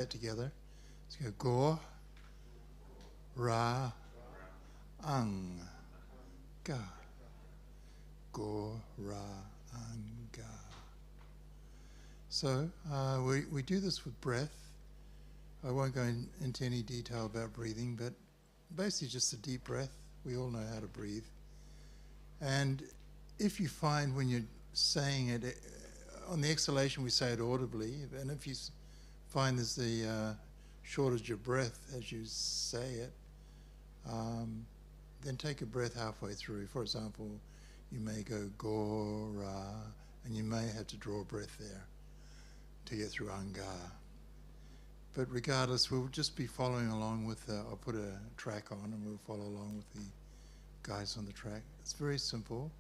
that together. Let's go Go, Ra, Ang, Ga. Go, Ra, Ang, Ga. So we do this with breath. I won't go into any detail about breathing, but basically just a deep breath. We all know how to breathe. And if you find when you're saying it, on the exhalation we say it audibly, and if you find there's the shortage of breath as you say it, then take a breath halfway through. For example, you may go Go, Ra, and you may have to draw a breath there to get through Anga. But regardless, we'll just be following along with, I'll put a track on and we'll follow along with the guys on the track. It's very simple,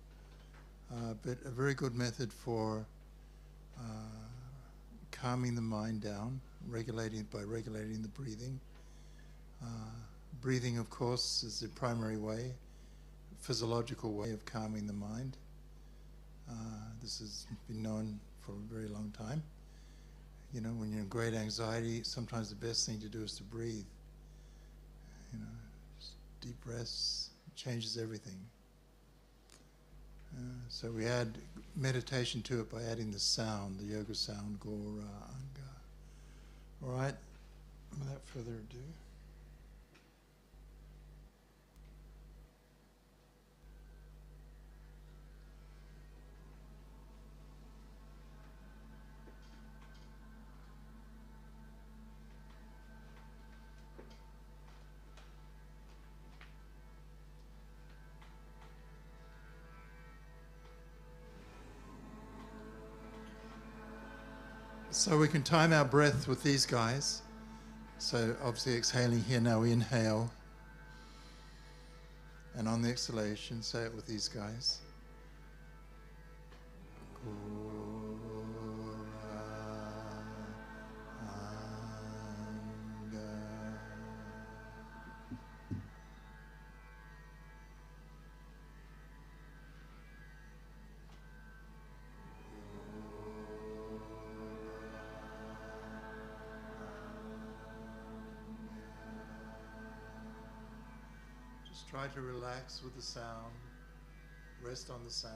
but a very good method for calming the mind down, regulating the breathing. Breathing, of course, is the primary way, physiological way of calming the mind. This has been known for a very long time. You know, when you're in great anxiety, sometimes the best thing to do is to breathe. You know, just deep breaths changes everything. So we add meditation to it by adding the sound, the yoga sound, Go, Ra, Anga. All right, without further ado. So we can time our breath with these guys. So obviously exhaling here now, we inhale. And on the exhalation, say it with these guys. Try to relax with the sound, rest on the sound.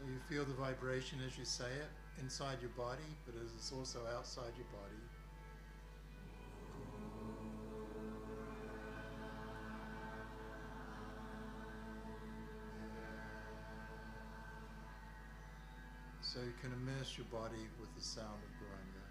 You feel the vibration as you say it inside your body, but as it's also outside your body. So you can immerse your body with the sound of Guranga.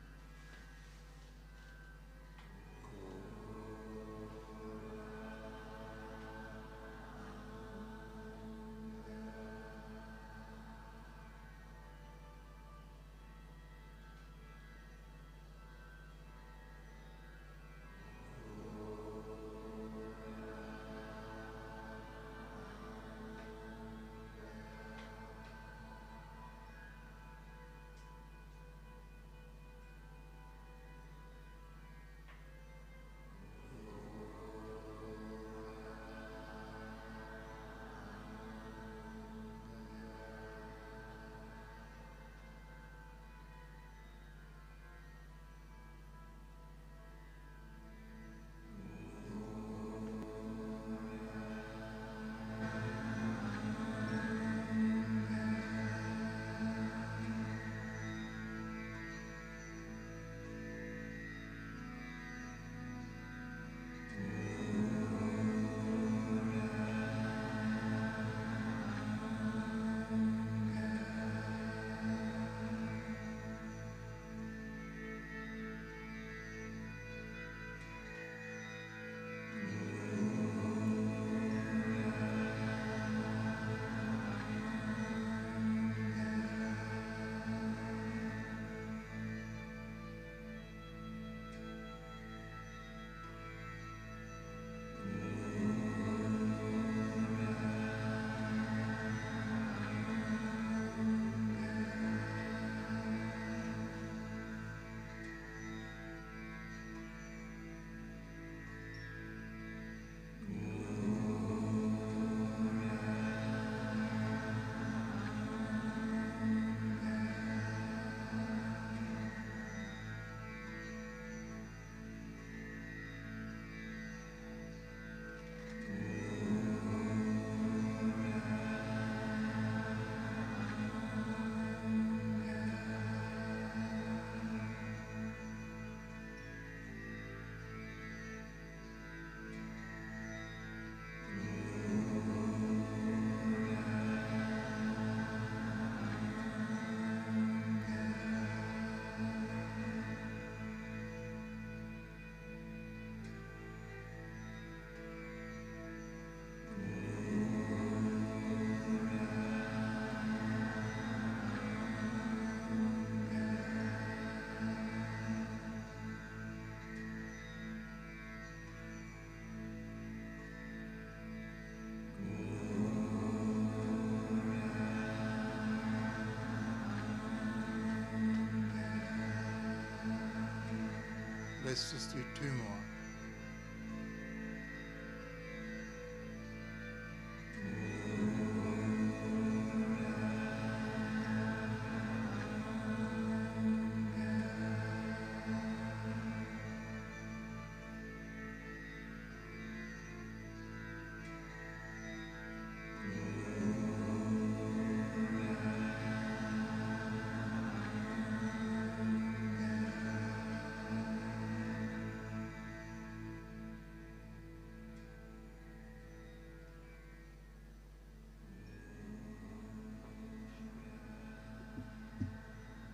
let's just do 2 more.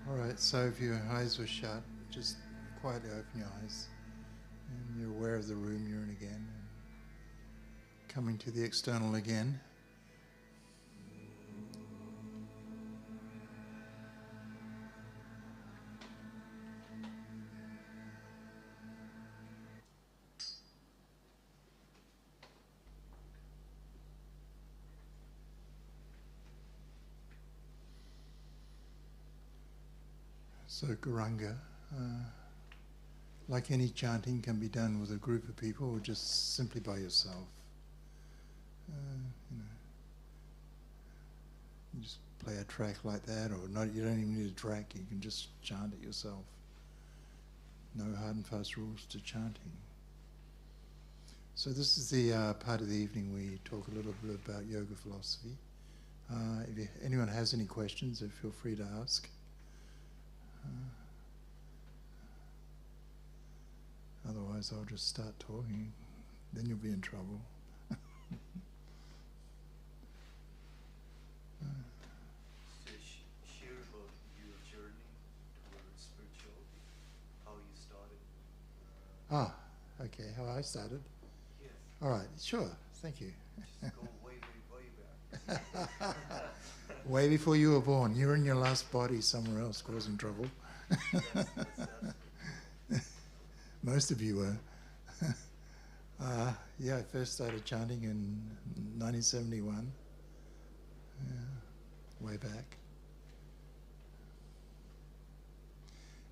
All right, so if your eyes were shut, just quietly open your eyes and you're aware of the room you're in again, and coming to the external again. So Guranga, like any chanting, can be done with a group of people or just simply by yourself. You just play a track like that, or not. You don't even need a track. You can just chant it yourself. No hard and fast rules to chanting. So this is the part of the evening we talk a little bit about yoga philosophy. If anyone has any questions, feel free to ask. Otherwise, I'll just start talking. Then you'll be in trouble. So share about your journey towards spirituality, how you started. Okay, how I started. Yes. All right, sure, thank you. Just go way, way, way back. Way before you were born. You were in your last body somewhere else causing trouble. That's Most of you were. I first started chanting in 1971. Way back.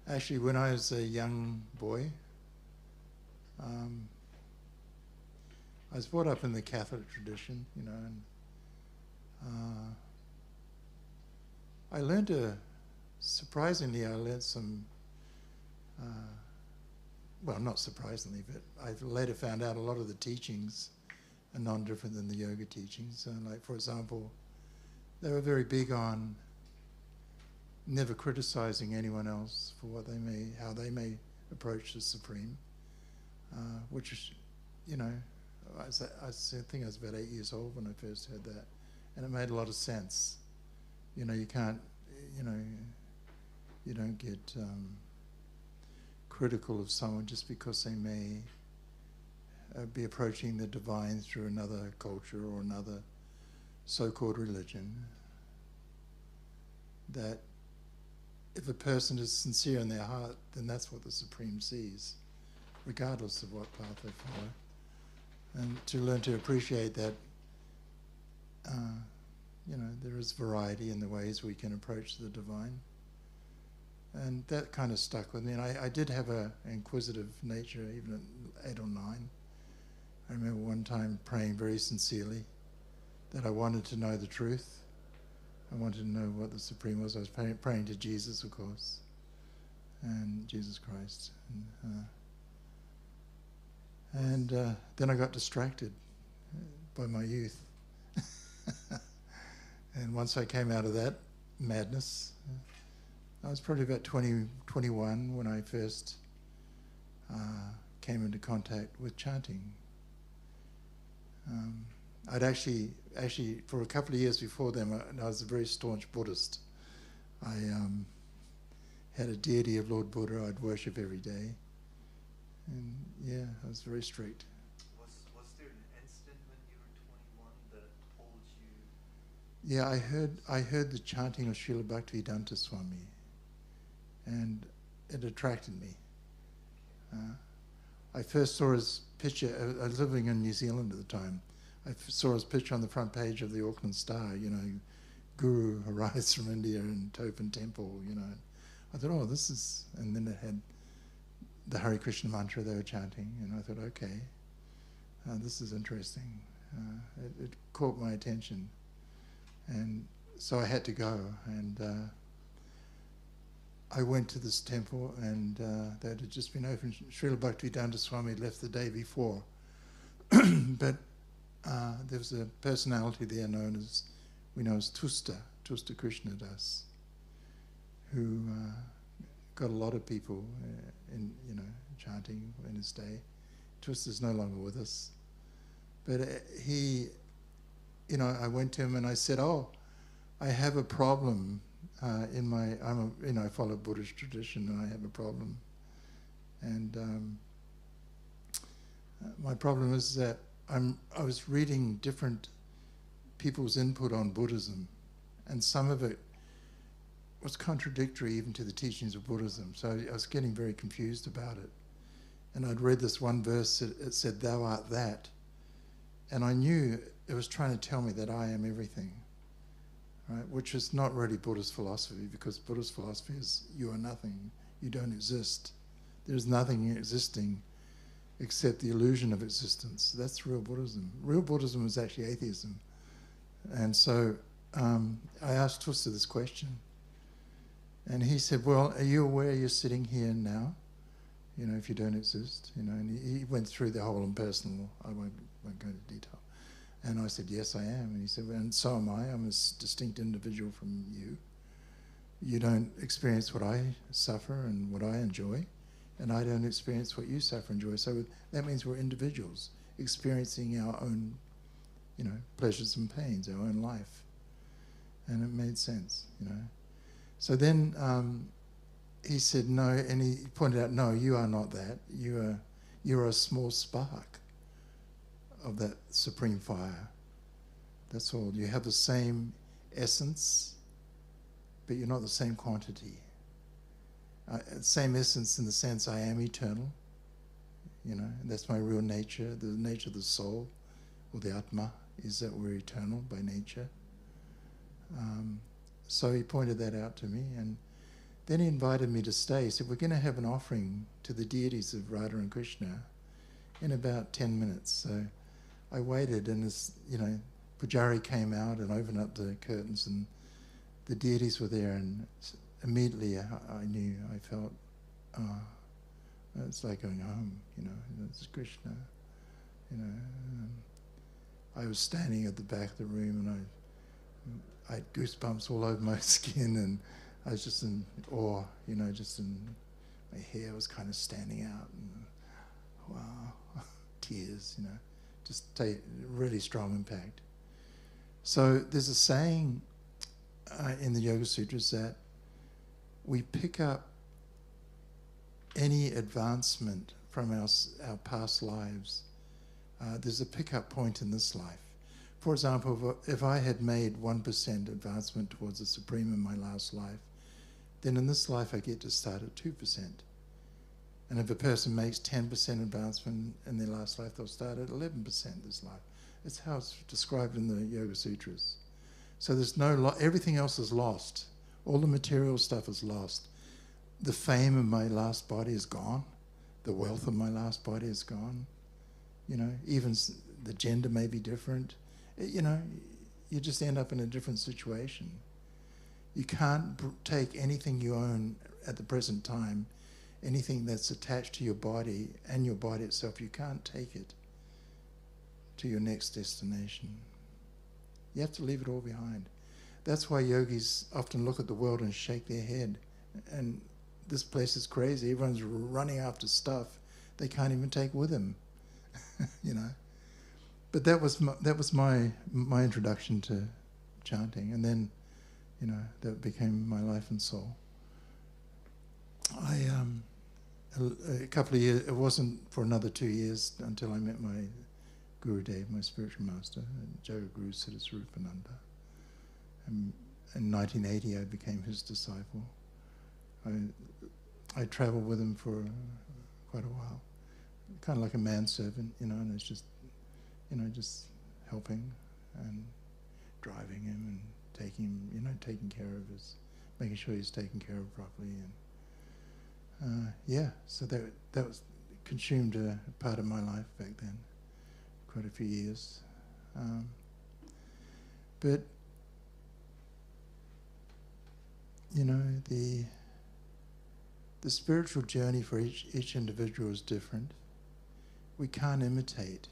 Actually, when I was a young boy, I was brought up in the Catholic tradition, and I learned surprisingly, I learned some, well, not surprisingly, but I later found out a lot of the teachings are non-different than the yoga teachings. Like, for example, they were very big on never criticizing anyone else for what how they may approach the Supreme, which is, I think I was about 8 years old when I first heard that, and it made a lot of sense. You can't, you don't get critical of someone just because they may be approaching the divine through another culture or another so-called religion. That if a person is sincere in their heart, then that's what the Supreme sees, regardless of what path they follow. And to learn to appreciate that, there is variety in the ways we can approach the divine. And that kind of stuck with me. And I did have an inquisitive nature, even at 8 or 9. I remember one time praying very sincerely that I wanted to know the truth. I wanted to know what the Supreme was. I was praying to Jesus, of course, and Jesus Christ. And then I got distracted by my youth. And once I came out of that madness, I was probably about 20, 21 when I first came into contact with chanting. I'd actually, for a couple of years before then, I was a very staunch Buddhist. I had a deity of Lord Buddha I'd worship every day. And yeah, I was very strict. Was there an instant when you were 21 that told you? Yeah, I heard the chanting of Srila Bhaktivedanta Swami, and it attracted me. I first saw his picture. I was living in New Zealand at the time. I saw his picture on the front page of the Auckland Star. Guru arrives from India in Toppan Temple. I thought, oh, this is, and then it had the Hare Krishna mantra they were chanting, and I thought, okay, this is interesting. It caught my attention, and so I had to go, and I went to this temple, and that had just been opened. Srila Bhaktivedanta Swami had left the day before, but there was a personality there known as, we know as Tusta Krishna Das, who got a lot of people chanting in his day. Tusta's no longer with us, but he, I went to him and I said, "Oh, I have a problem in my, I follow Buddhist tradition, and I have a problem, and my problem is that I was reading different people's input on Buddhism, and some of it was contradictory even to the teachings of Buddhism. So I was getting very confused about it. And I'd read this one verse, it said, 'Thou art that.' And I knew it was trying to tell me that I am everything, right? Which is not really Buddhist philosophy, because Buddhist philosophy is you are nothing, you don't exist. There's nothing existing except the illusion of existence. That's real Buddhism. Real Buddhism is actually atheism. And so I asked Tusta this question, and he said, "Well, are you aware you're sitting here now? If you don't exist?" And he went through the whole impersonal. I won't go into detail. And I said, "Yes, I am." And he said, "Well, and so am I. I'm a distinct individual from you. You don't experience what I suffer and what I enjoy, and I don't experience what you suffer and enjoy. So that means we're individuals experiencing our own, pleasures and pains, our own life." And it made sense, So then he said, "No," and he pointed out, "No, you are not that. You're a small spark of that supreme fire. That's all. You have the same essence, but you're not the same quantity. Same essence in the sense I am eternal, that's my real nature. The nature of the soul, or the Atma, is that we're eternal by nature." So he pointed that out to me, and then he invited me to stay. He said, "We're going to have an offering to the deities of Radha and Krishna in about 10 minutes. So I waited, and as Pujari came out and opened up the curtains, and the deities were there, and immediately I knew, I felt, it's like going home, it's Krishna, I was standing at the back of the room, and I had goosebumps all over my skin, and I was just in awe, just in, my hair was kind of standing out, and wow, tears, just really strong impact. So there's a saying in the Yoga Sutras that we pick up any advancement from our past lives. There's a pickup point in this life. For example, if I had made 1% advancement towards the Supreme in my last life, then in this life I get to start at 2%. And if a person makes 10% advancement in their last life, they'll start at 11% this life. It's how it's described in the Yoga Sutras. So there's everything else is lost. All the material stuff is lost. The fame of my last body is gone. The wealth of my last body is gone. Even the gender may be different. You just end up in a different situation. You can't take anything you own at the present time, anything that's attached to your body and your body itself, you can't take it to your next destination. You have to leave it all behind. That's why yogis often look at the world and shake their head. And this place is crazy. Everyone's running after stuff they can't even take with them, But that was my introduction to chanting, and then, that became my life and soul. A couple of years. It wasn't for another 2 years until I met my Gurudev, my spiritual master, Jagaguru Siddhaswarupananda. And in 1980, I became his disciple. I travelled with him for quite a while, kind of like a manservant, and it's just, just helping and driving him and taking care of making sure he's taken care of properly. Yeah, so that was consumed a part of my life back then, quite a few years. But you know, the spiritual journey for each individual is different. We can't imitate,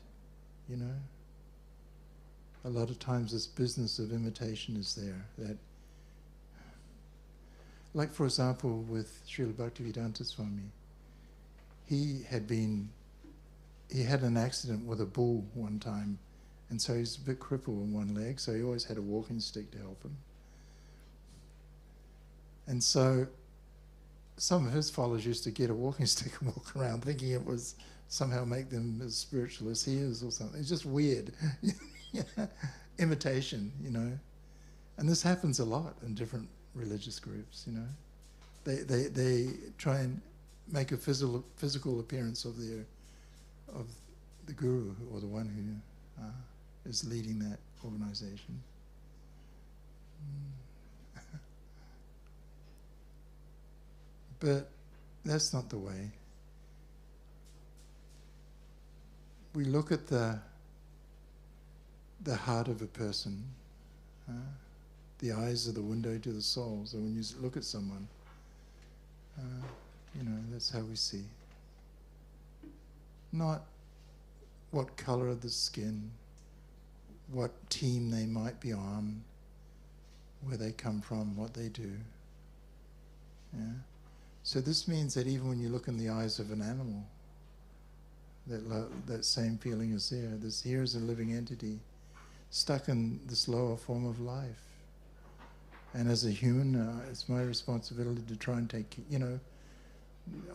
you know. A lot of times this business of imitation is there. That, like for example with Srila Bhaktivedanta Swami, he had an accident with a bull one time, and so he's a bit crippled in one leg, so he always had a walking stick to help him. And so some of his followers used to get a walking stick and walk around thinking it was somehow make them as spiritual as he is or something. It's just weird. Imitation, you know. And this happens a lot in different religious groups, you know. They try and make a physical appearance of the guru or the one who is leading that organization. But that's not the way. We look at the heart of a person. The eyes are the window to the soul. So when you look at someone, you know, that's how we see. Not what color of the skin, what team they might be on, where they come from, what they do. Yeah. So this means that even when you look in the eyes of an animal, that same feeling is there. Here is a living entity stuck in this lower form of life. And as a human, it's my responsibility to try and take, you know,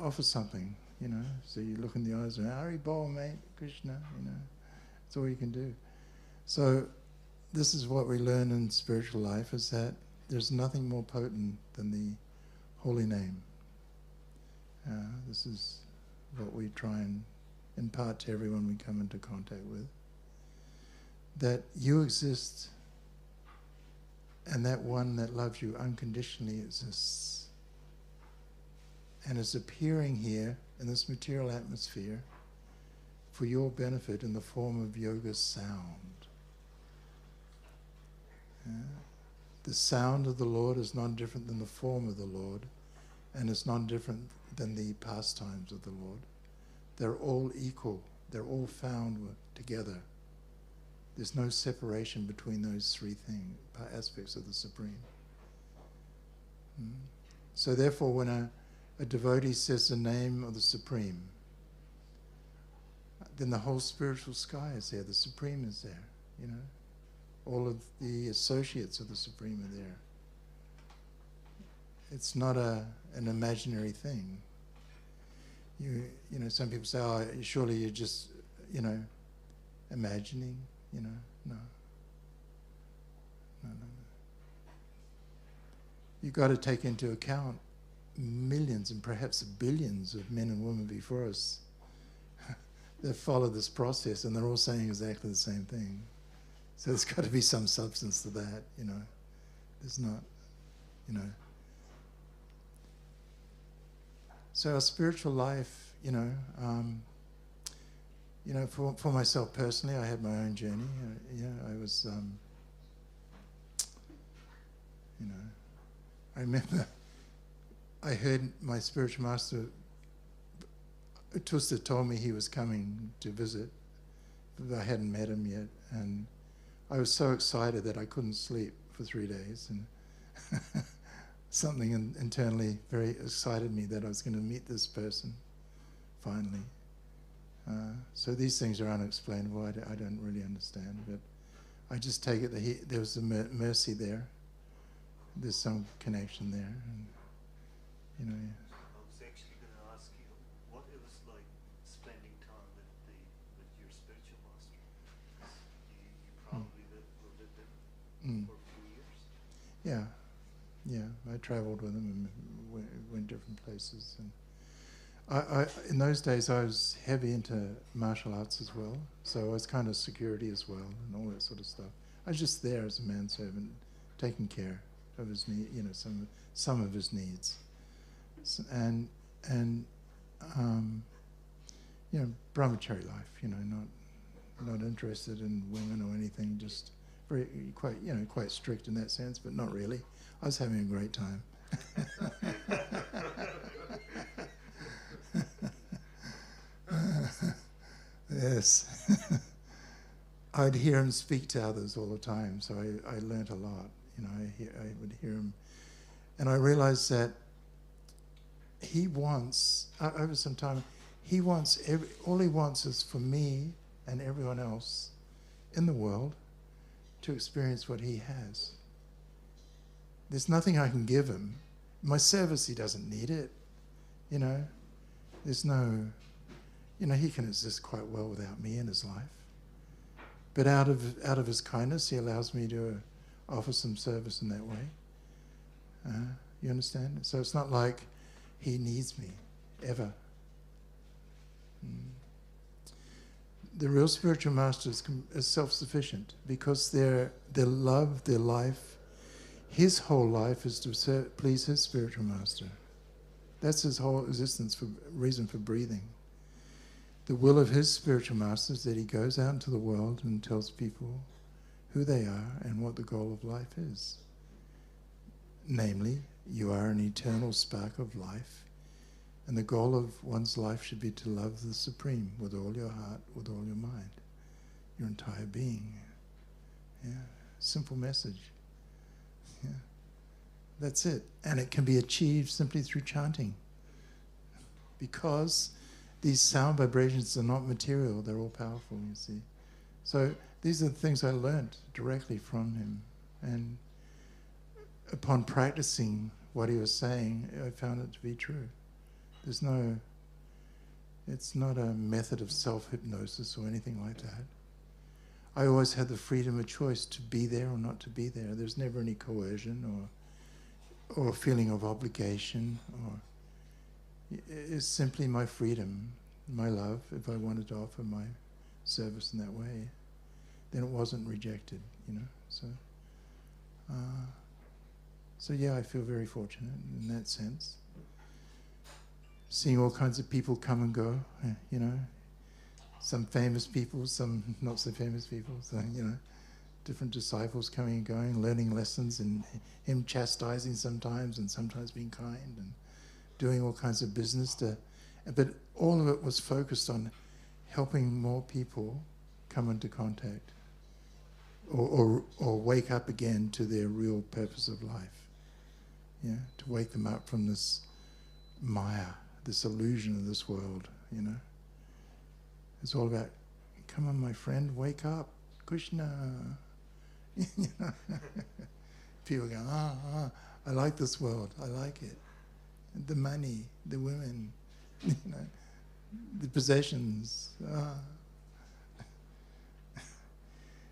offer something, you know. So you look in the eyes and, Hari Bol, mate, Krishna, you know. That's all you can do. So this is what we learn in spiritual life, is that there's nothing more potent than the holy name. This is what we try and impart to everyone we come into contact with. That you exist, and that one that loves you unconditionally exists, and is appearing here in this material atmosphere for your benefit in the form of yoga sound. The sound of the Lord is not different than the form of the Lord, and it's not different than the pastimes of the Lord. They're all equal. They're all found together. There's no separation between those three aspects of the Supreme. So therefore, when a devotee says the name of the Supreme, then the whole spiritual sky is there. The Supreme is there, you know. All of the associates of the Supreme are there. It's not an imaginary thing. You know, some people say, oh, surely you're just, you know, imagining, you know. No. You've got to take into account millions and perhaps billions of men and women before us that follow this process, and they're all saying exactly the same thing. So there's got to be some substance to that, you know. There's not, you know. So our spiritual life, you know, for myself personally, I had my own journey. I was, you know, I remember I heard my spiritual master, Tusta, told me he was coming to visit, but I hadn't met him yet, and I was so excited that I couldn't sleep for 3 days, and something internally very excited me that I was going to meet this person, finally. So these things are unexplainable. I don't really understand, but I just take it that there was a mercy there. There's some connection there, and, you know. Yeah. I was actually going to ask you what it was like spending time with your spiritual master. You probably lived with him for a few years. Yeah, I travelled with him and went different places. And I in those days I was heavy into martial arts as well, so I was kind of security as well and all that sort of stuff. I was just there as a manservant, taking care of his need, you know, some of his needs. And and you know, brahmachari life. You know, not interested in women or anything. Just quite strict in that sense, but not really. I was having a great time. Yes. I'd hear him speak to others all the time, so I learnt a lot. You know, I would hear him, and I realized that he wants, over some time, all he wants is for me and everyone else in the world to experience what he has. There's nothing I can give him. My service, he doesn't need it. You know, there's no, you know, he can exist quite well without me in his life. But out of his kindness, he allows me to offer some service in that way. You understand? So it's not like he needs me, ever. The real spiritual masters is self-sufficient because their love, their life, his whole life is to please his spiritual master. That's his whole existence, reason for breathing. The will of his spiritual master is that he goes out into the world and tells people who they are and what the goal of life is. Namely, you are an eternal spark of life, and the goal of one's life should be to love the Supreme with all your heart, with all your mind, your entire being. Yeah, simple message. Yeah, that's it. And it can be achieved simply through chanting, because these sound vibrations are not material, they're all powerful, you see. So these are the things I learnt directly from him. And upon practicing what he was saying, I found it to be true. It's not a method of self-hypnosis or anything like that. I always had the freedom of choice to be there or not to be there. There's never any coercion or feeling of obligation, or it's simply my freedom, my love. If I wanted to offer my service in that way, then it wasn't rejected, you know. So yeah, I feel very fortunate in that sense. Seeing all kinds of people come and go, you know, some famous people, some not so famous people, so, you know, different disciples coming and going, learning lessons, and him chastising sometimes and sometimes being kind and doing all kinds of business but all of it was focused on helping more people come into contact or wake up again to their real purpose of life. Yeah, to wake them up from this maya, this illusion of this world, you know. It's all about, come on, my friend, wake up, Krishna. You know? People go, I like this world, I like it. The money, the women, you know, the possessions.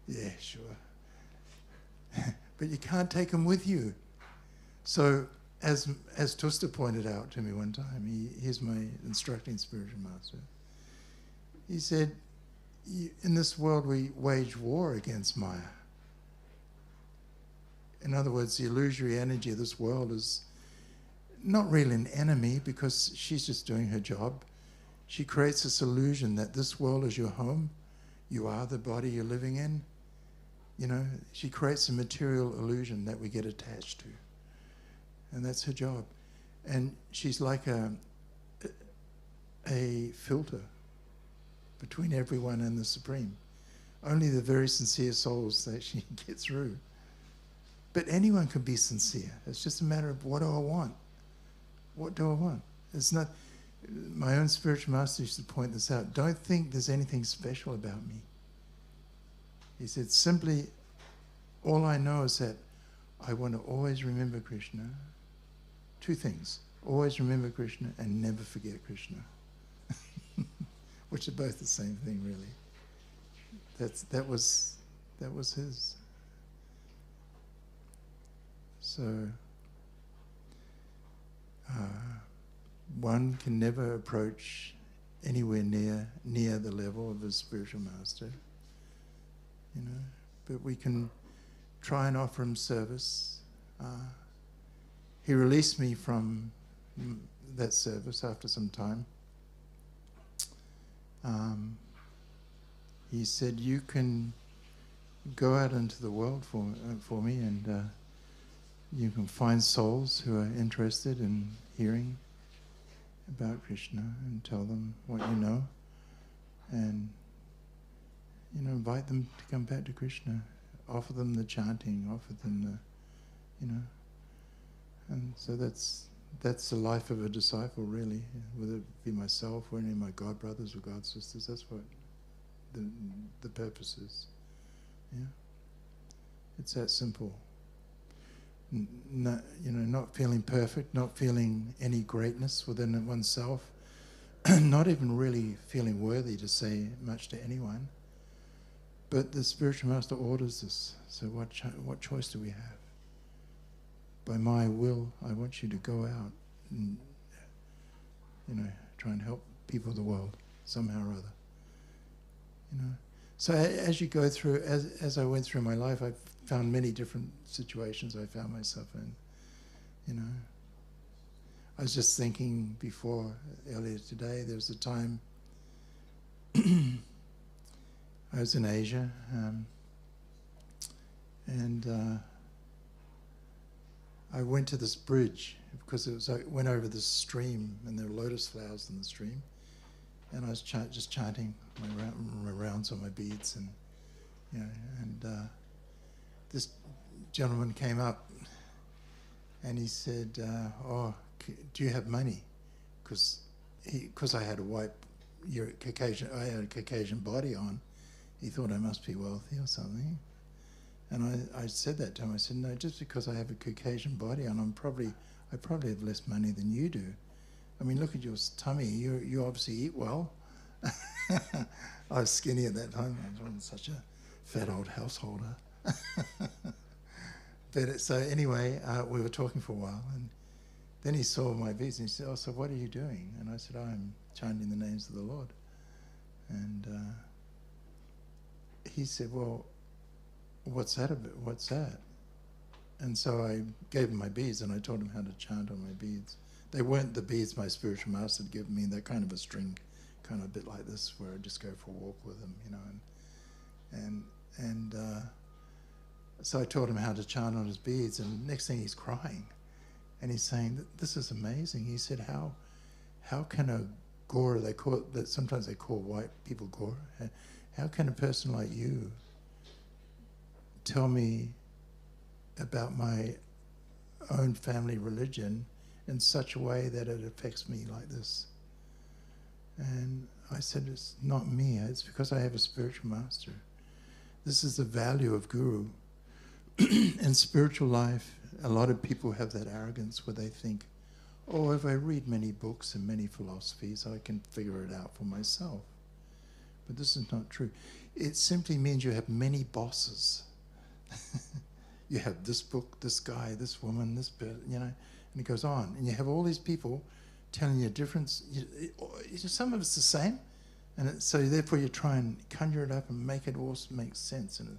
Yeah, sure. But you can't take them with you. So, as Tusta pointed out to me one time, he's my instructing spiritual master. He said, in this world we wage war against Maya. In other words, the illusory energy of this world is not really an enemy because she's just doing her job. She creates this illusion that this world is your home. You are the body you're living in. You know, she creates a material illusion that we get attached to. And that's her job. And she's like a filter between everyone and the Supreme. Only the very sincere souls that she gets through. But anyone can be sincere. It's just a matter of, what do I want? What do I want? It's not, my own spiritual master used to point this out. Don't think there's anything special about me. He said, simply, all I know is that I want to always remember Krishna. Two things. Always remember Krishna and never forget Krishna. Which are both the same thing, really. That was his. So one can never approach anywhere near the level of a spiritual master, you know. But we can try and offer him service. He released me from that service after some time. He said, "You can go out into the world for me, and you can find souls who are interested in hearing about Krishna, and tell them what you know, and invite them to come back to Krishna. Offer them the chanting, offer them the, and so that's the life of a disciple, really. Whether it be myself or any of my god brothers or god sisters, that's what the purpose is. Yeah, it's that simple. Not feeling perfect, not feeling any greatness within oneself, not even really feeling worthy to say much to anyone. But the spiritual master orders us. So what choice do we have? By my will, I want you to go out and try and help people of the world somehow or other. So as you go through, as I went through my life, I found many different situations I found myself in. I was just thinking earlier today, there was a time I was in Asia, and I went to this bridge because I went over this stream, and there were lotus flowers in the stream, and I was just chanting my rounds on my beads, and this gentleman came up, and he said, "Do you have money?" Because I had a Caucasian body on. He thought I must be wealthy or something. And I said that to him. I said, "No, just because I have a Caucasian body on, I probably have less money than you do. I mean, look at your tummy. You obviously eat well." I was skinny at that time. I wasn't such a fat old householder. So anyway, we were talking for a while, and then he saw my beads, and he said, "Oh, so what are you doing?" And I said, "I'm chanting the names of the Lord." And he said, "Well, what's that about? What's that?" And so I gave him my beads, and I told him how to chant on my beads. They weren't the beads my spiritual master had given me. They're kind of a string, kind of a bit like this, where I just go for a walk with him, and so I taught him how to chant on his beads, and next thing he's crying, and he's saying, "This is amazing." He said, "How can a Gora, sometimes they call white people Gora, how can a person like you tell me about my own family religion in such a way that it affects me like this?" And I said, "It's not me, it's because I have a spiritual master. This is the value of Guru." In spiritual life, a lot of people have that arrogance where they think, "Oh, if I read many books and many philosophies, I can figure it out for myself." But this is not true. It simply means you have many bosses. You have this book, this guy, this woman, this person, and it goes on. And you have all these people telling you difference. Some of it's the same, and so therefore you try and conjure it up and make it all make sense. And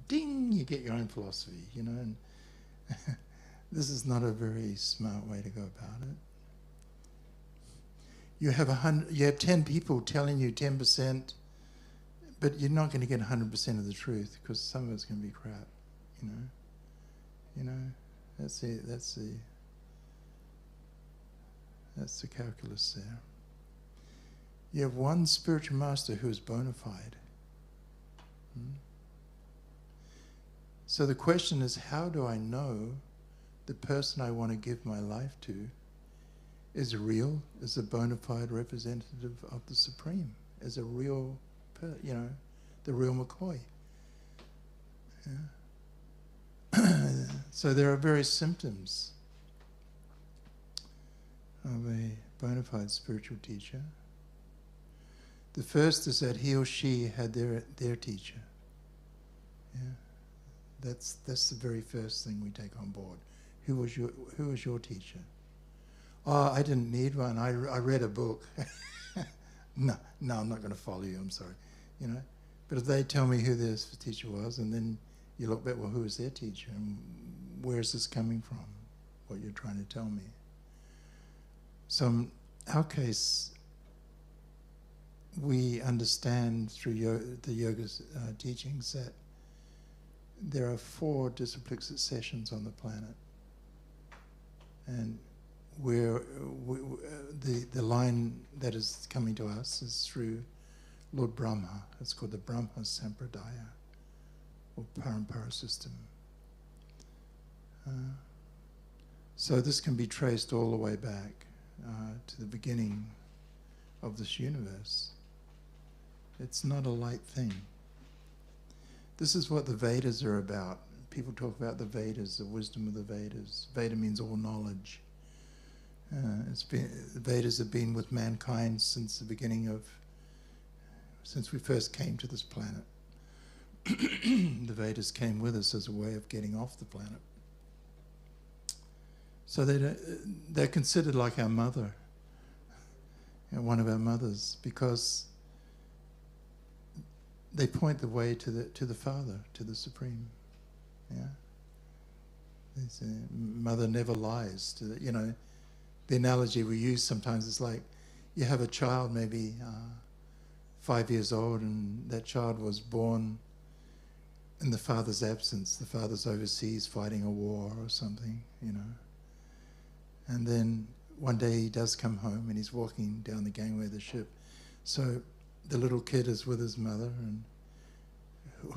ding, you get your own philosophy, and this is not a very smart way to go about it. You have 10 people telling you 10%, but you're not going to get 100% of the truth, because some of it's going to be crap, that's the calculus there. You have one spiritual master who is bona fide. So the question is, how do I know the person I want to give my life to is real, is a bona fide representative of the Supreme, is a real, the real McCoy? Yeah. So there are various symptoms of a bona fide spiritual teacher. The first is that he or she had their teacher. Yeah. That's the very first thing we take on board. Who was your teacher? "Oh, I didn't need one. I read a book." No, I'm not going to follow you. I'm sorry, But if they tell me who their teacher was, and then you look back, well, who was their teacher, and where is this coming from? What you're trying to tell me? So in our case, we understand through the yoga teachings that there are 4 disciplic sessions on the planet, and the line that is coming to us is through Lord Brahma. It's called the Brahma Sampradaya, or Parampara system. So this can be traced all the way back to the beginning of this universe. It's not a light thing. This is what the Vedas are about. People talk about the Vedas, the wisdom of the Vedas. Veda means all knowledge. The Vedas have been with mankind since the beginning since we first came to this planet. The Vedas came with us as a way of getting off the planet. So they're considered like our mother, one of our mothers, because they point the way to the Father, to the Supreme. Yeah, they say, mother never lies. The analogy we use sometimes is like you have a child, maybe 5 years old, and that child was born in the father's absence. The father's overseas fighting a war or something, And then one day he does come home and he's walking down the gangway of the ship. So the little kid is with his mother, and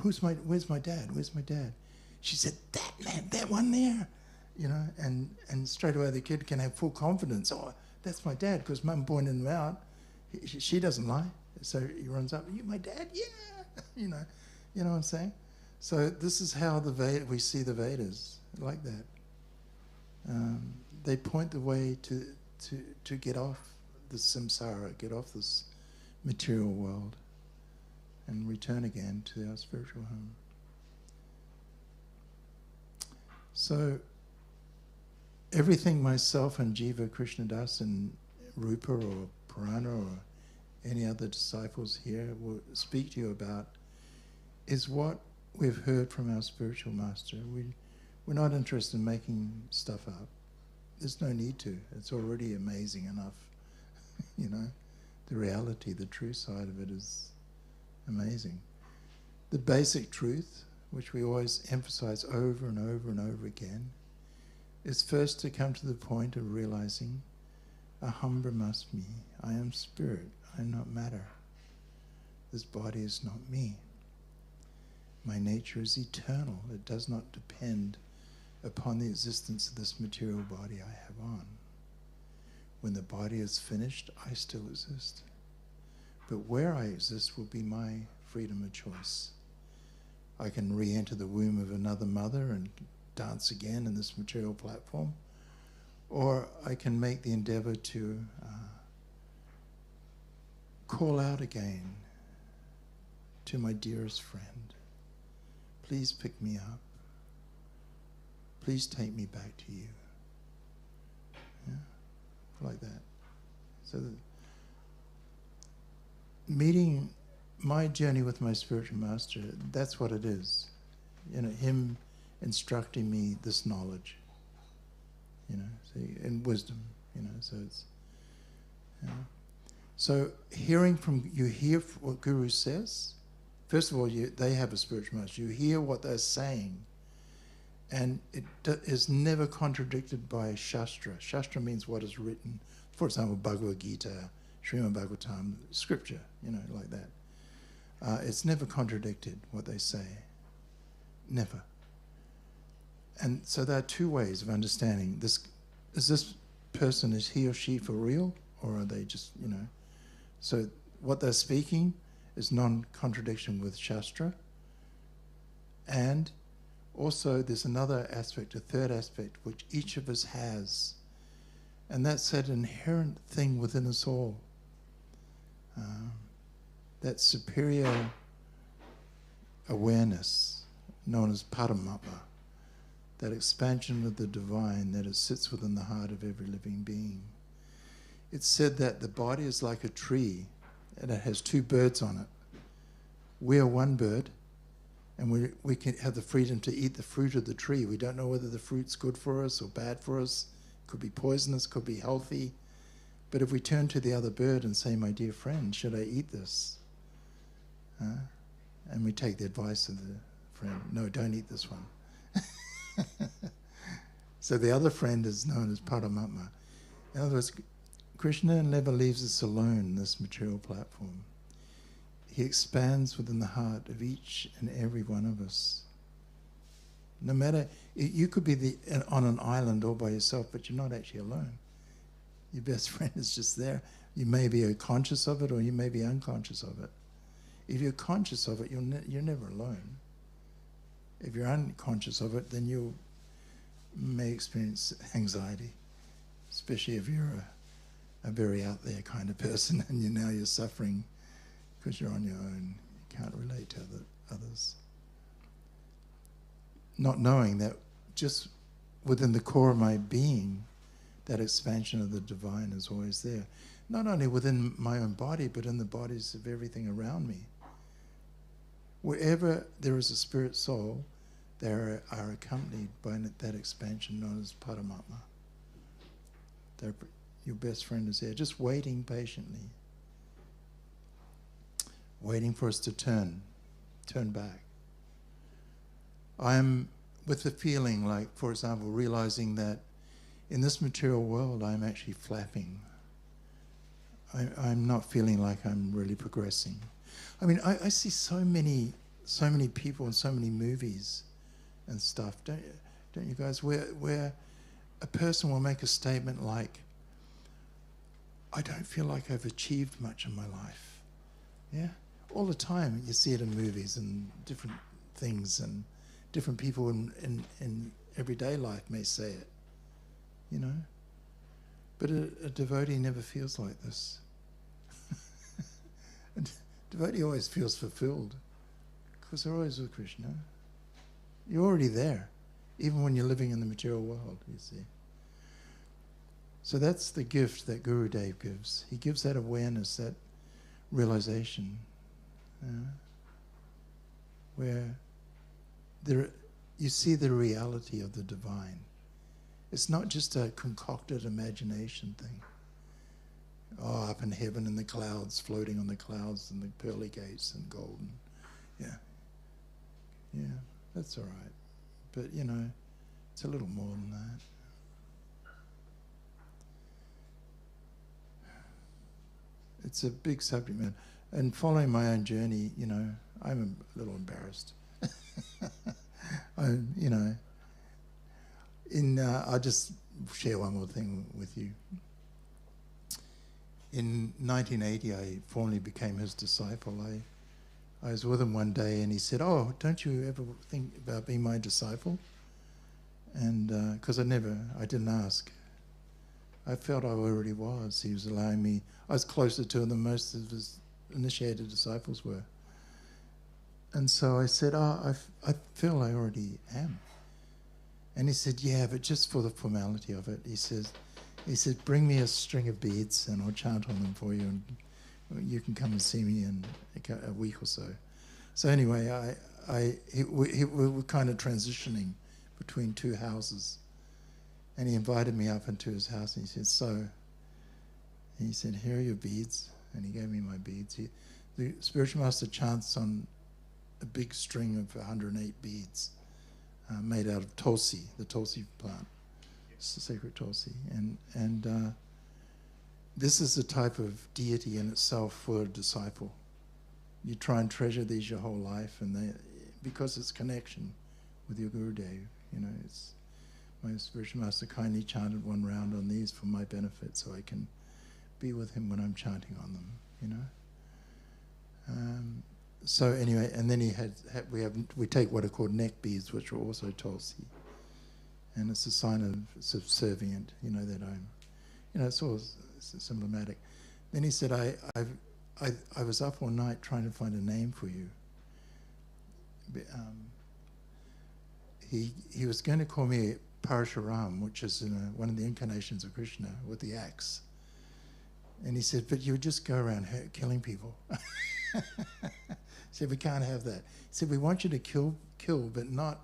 where's my dad? Where's my dad? She said, that man, that one there, and straight away the kid can have full confidence. Oh, that's my dad, because mum pointed him out. She doesn't lie. So he runs up, you my dad? Yeah, you know what I'm saying? So this is how we see the Vedas, like that. They point the way to get off the samsara, get off this material world, and return again to our spiritual home. So everything myself and Jiva, Krishna Das, and Rupa or Purana or any other disciples here will speak to you about is what we've heard from our spiritual master. We're not interested in making stuff up. There's no need to. It's already amazing enough. The reality, the true side of it is amazing. The basic truth, which we always emphasize over and over and over again, is first to come to the point of realizing aham brahmasmi, I am spirit, I am not matter. This body is not me. My nature is eternal. It does not depend upon the existence of this material body I have on. When the body is finished, I still exist. But where I exist will be my freedom of choice. I can re-enter the womb of another mother and dance again in this material platform, or I can make the endeavor to call out again to my dearest friend. Please pick me up. Please take me back to you. Yeah? Like that. So meeting my journey with my spiritual master, that's what it is. Him instructing me this knowledge. And wisdom. So it's so hearing from you hear what Guru says. First of all, they have a spiritual master. You hear what they're saying, and it is never contradicted by Shastra. Shastra means what is written. For example, Bhagavad Gita, Srimad Bhagavatam, scripture, like that. It's never contradicted what they say. Never. And so there are 2 ways of understanding this. Is this person, is he or she for real, or are they just, So what they're speaking is non-contradiction with Shastra. And also there's another aspect, a third aspect, which each of us has. And that's that inherent thing within us all. That superior awareness known as Paramatma. That expansion of the divine that sits within the heart of every living being. It's said that the body is like a tree and it has 2 birds on it. We are one bird, and we can have the freedom to eat the fruit of the tree. We don't know whether the fruit's good for us or bad for us. It could be poisonous, could be healthy. But if we turn to the other bird and say, my dear friend, should I eat this? And we take the advice of the friend, no, don't eat this one. So the other friend is known as Paramatma. In other words, Krishna never leaves us alone, this material platform. He expands within the heart of each and every one of us. No matter, you could be on an island all by yourself, but you're not actually alone. Your best friend is just there. You may be conscious of it or you may be unconscious of it. If you're conscious of it, you're never alone. If you're unconscious of it, then you may experience anxiety, especially if you're a very out there kind of person and you're suffering because you're on your own. You can't relate to others. Not knowing that just within the core of my being, that expansion of the divine is always there. Not only within my own body, but in the bodies of everything around me. Wherever there is a spirit soul, they are accompanied by that expansion known as Paramatma. Your best friend is there, just waiting patiently. Waiting for us to turn back. I am with the feeling like, for example, realizing that in this material world I'm actually flapping. I'm not feeling like I'm really progressing. I mean, I see so many people in so many movies and stuff, don't you guys, where a person will make a statement like, I don't feel like I've achieved much in my life. Yeah? All the time you see it in movies and different things, and different people in everyday life may say it, you know? But a devotee never feels like this. A devotee always feels fulfilled because they're always with Krishna. You're already there, even when you're living in the material world, you see. So that's the gift that Guru Dev gives. He gives that awareness, that realization, where you see the reality of the divine. It's not just a concocted imagination thing. Oh, up in heaven in the clouds, floating on the clouds and the pearly gates and golden. Yeah, that's all right. But, it's a little more than that. It's a big subject matter. And following my own journey, I'm a little embarrassed. I'll just share one more thing with you. In 1980, I formally became his disciple. I was with him one day and he said, oh, don't you ever think about being my disciple? And because I didn't ask. I felt I already was. He was allowing me. I was closer to him than most of his initiated disciples were. And so I said, I feel I already am. And he said, yeah, but just for the formality of it. He said, bring me a string of beads and I'll chant on them for you, and you can come and see me in a week or so. So anyway, we were kind of transitioning between two houses. And he invited me up into his house and he said, here are your beads. And he gave me my beads. The spiritual master chants on a big string of 108 beads made out of tulsi, the tulsi plant. It's the sacred tulsi. And this is the type of deity in itself for a disciple. You try and treasure these your whole life, and because it's connection with your Guru Dev, my spiritual master kindly chanted one round on these for my benefit, so I can be with him when I'm chanting on them. So anyway, and then we take what are called neck beads, which are also tulsi, and it's a sign of subservient, that I'm, it's all symptomatic. Then he said, I was up all night trying to find a name for you. He was going to call me Parashuram, which is one of the incarnations of Krishna with the axe. And he said, but you would just go around killing people. He said, we can't have that. He said, we want you to kill, but not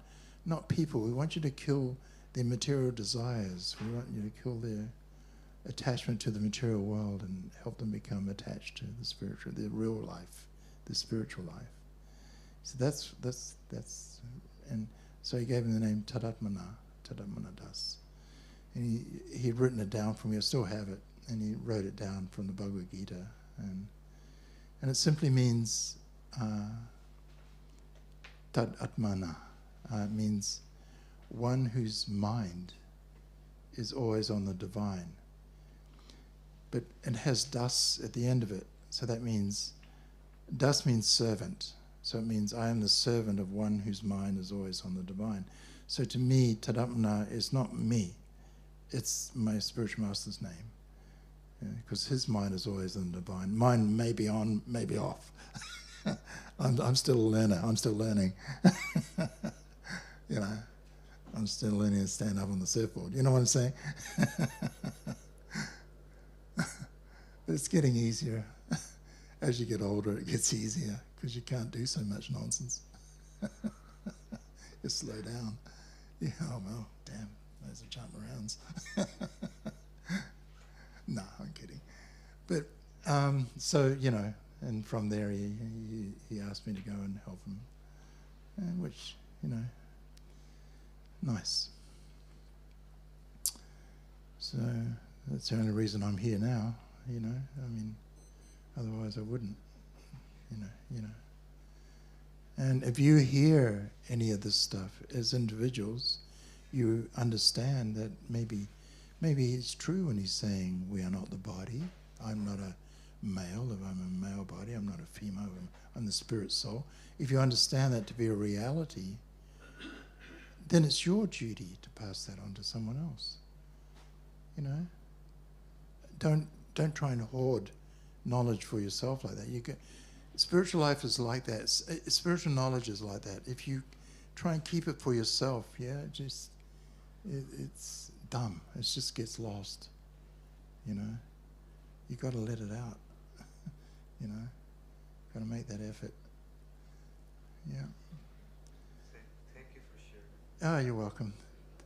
people. We want you to kill their material desires. We want you to kill attachment to the material world and help them become attached to the spiritual, the real life, the spiritual life. So that's and so he gave him the name Tadatmana Das. And he'd written it down for me, I still have it, and he wrote it down from the Bhagavad Gita. And it simply means Tadatmana. It means one whose mind is always on the divine. But it has das at the end of it. So that means, das means servant. So it means I am the servant of one whose mind is always on the divine. So to me, Tadatmana is not me. It's my spiritual master's name. Because his mind is always on the divine. Mine may be on, may be off. I'm still a learner. I'm still learning. You know, I'm still learning to stand up on the surfboard. You know what I'm saying? It's getting easier. As you get older, it gets easier because you can't do so much nonsense. You slow down. Yeah, oh well, damn, those are jump arounds. No, I'm kidding. But so, you know, and from there he asked me to go and help him, and which, you know, nice. So that's the only reason I'm here now, you know. I mean, otherwise I wouldn't, you know. And if you hear any of this stuff as individuals, you understand that maybe it's true when he's saying we are not the body. I'm not a male. If I'm a male body, I'm not a female. I'm the spirit soul. If you understand that to be a reality, then it's your duty to pass that on to someone else. You know, don't try and hoard knowledge for yourself like that. You get spiritual life is like that. Spiritual knowledge is like that. If you try and keep it for yourself, it's dumb. It just gets lost. You know, you got to let it out. You know, got to make that effort. Yeah. Thank you for sharing. Oh, you're welcome.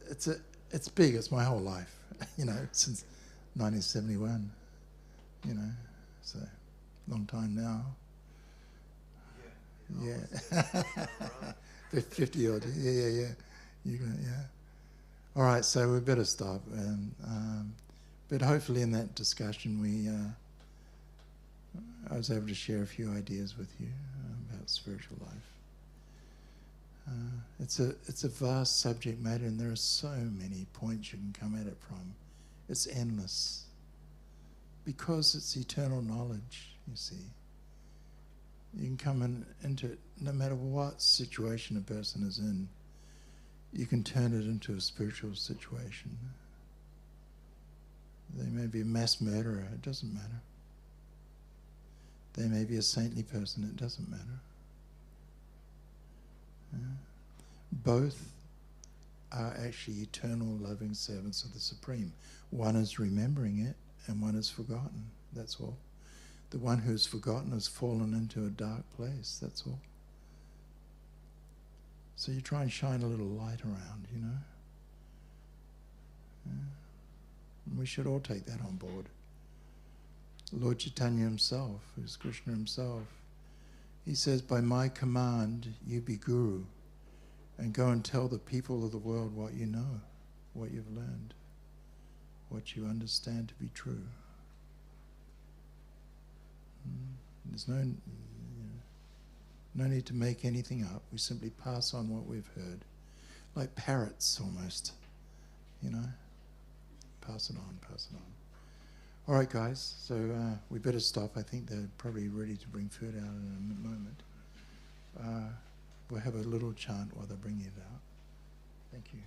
It's big. It's my whole life. You know, since 1971. You know, so long time now. Yeah. 50 odd. Yeah. Yeah. All right, so we better stop. But hopefully in that discussion I was able to share a few ideas with you about spiritual life. It's a vast subject matter, and there are so many points you can come at it from. It's endless. Because it's eternal knowledge, you see. You can come into it, no matter what situation a person is in, you can turn it into a spiritual situation. They may be a mass murderer, it doesn't matter. They may be a saintly person, it doesn't matter. Yeah. Both are actually eternal loving servants of the Supreme. One is remembering it and one is forgotten, that's all. The one who is forgotten has fallen into a dark place, that's all. So you try and shine a little light around, you know. Yeah. And we should all take that on board. Lord Chaitanya himself, who's Krishna himself, he says, by my command, you be guru, and go and tell the people of the world what you know, what you've learned, what you understand to be true. There's no need to make anything up. We simply pass on what we've heard. Like parrots almost, you know. Pass it on, pass it on. All right, guys, so we better stop. I think they're probably ready to bring food out in a moment. We'll have a little chant while they're bringing it out. Thank you.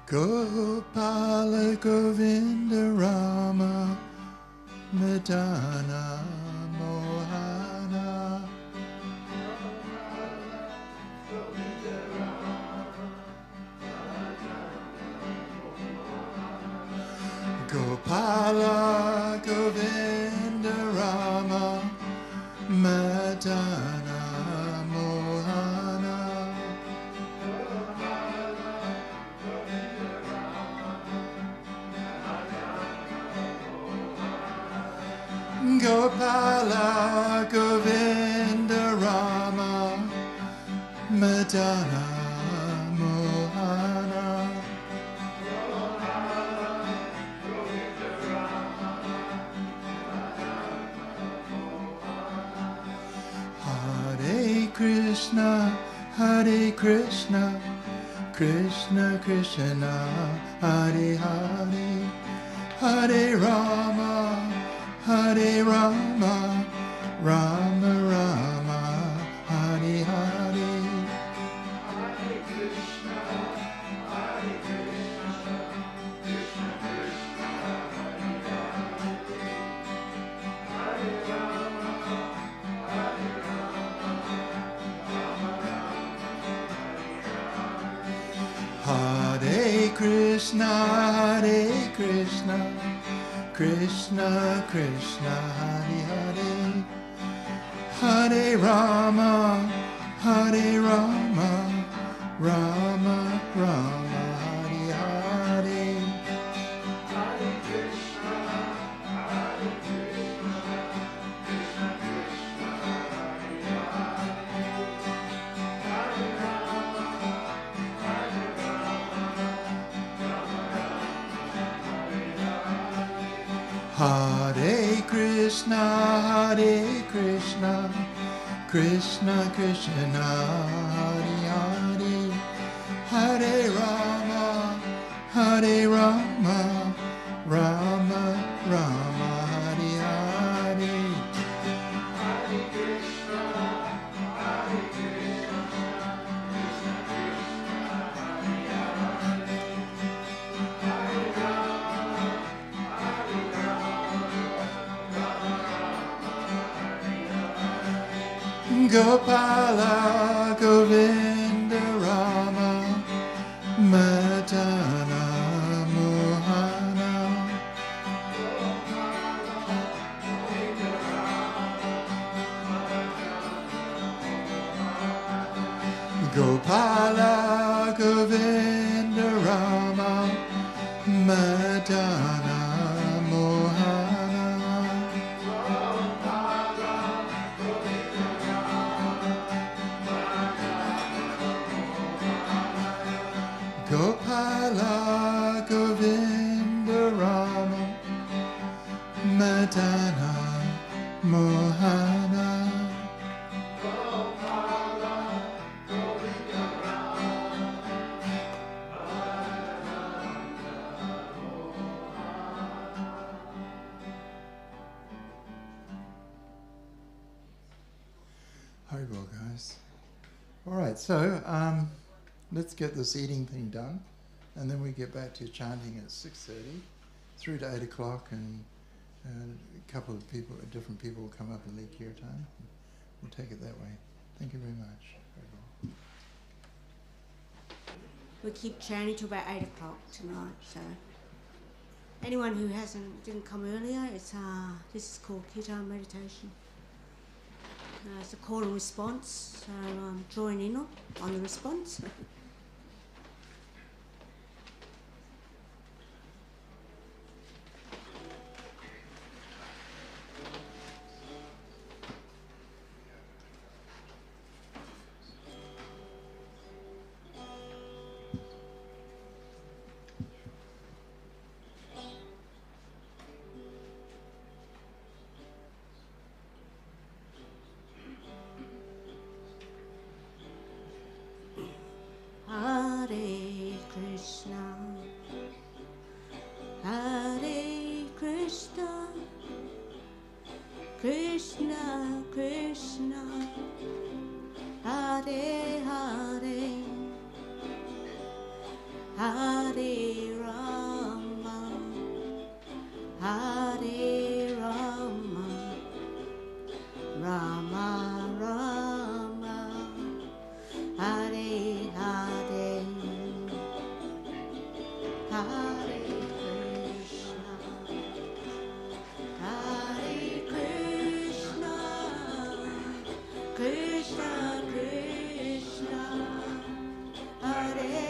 Gopala Govinda Rama Madana Mohana Gopala Govinda Rama Madana Mohana Gopala Govinda Rama Madana Mohana Hare Krishna, Hare Krishna, Krishna Krishna, Hare Hare, Hare Rama, Hare Rama, Rama Rama, Hare Hare. Hare Krishna, Hare Krishna, Krishna Krishna, Hare Hare, Hare Rama, Hare Hare Krishna, Hare Krishna, Krishna Krishna, Hare Hare, Hare Rama, Hare Rama, Rama Rama, Hare Hare. Hare Krishna, Hare Krishna, Krishna Krishna, Hare Hare, Hare Rama, Hare Hare Krishna, Hare Krishna, Krishna Krishna, Hare Hare, Hare Rama, Hare Rama, Rama Rama, Hare Hare. Hare Krishna, Hare Krishna, Krishna Krishna, Hare Hare, Hare Rama, Hare Gopala Govinda Rama Madana Mohana Gopala Govinda Rama Madana Mohana Gopala Govinda Rama Madana Mohana Haribol, guys. All right, so let's get this eating thing done, and then we get back to chanting at 6:30 through to 8 o'clock, and a couple of people, different people will come up and lead Kirtan. We'll take it that way. Thank you very much. We keep chanting till about 8 o'clock tonight, so anyone who didn't come earlier, this is called Kirtan meditation. It's a call and response, so join in on the response. Hare Krishna, Hare Krishna, Krishna Krishna, Hare Hare, Hare Hare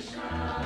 Krishna,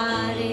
Hare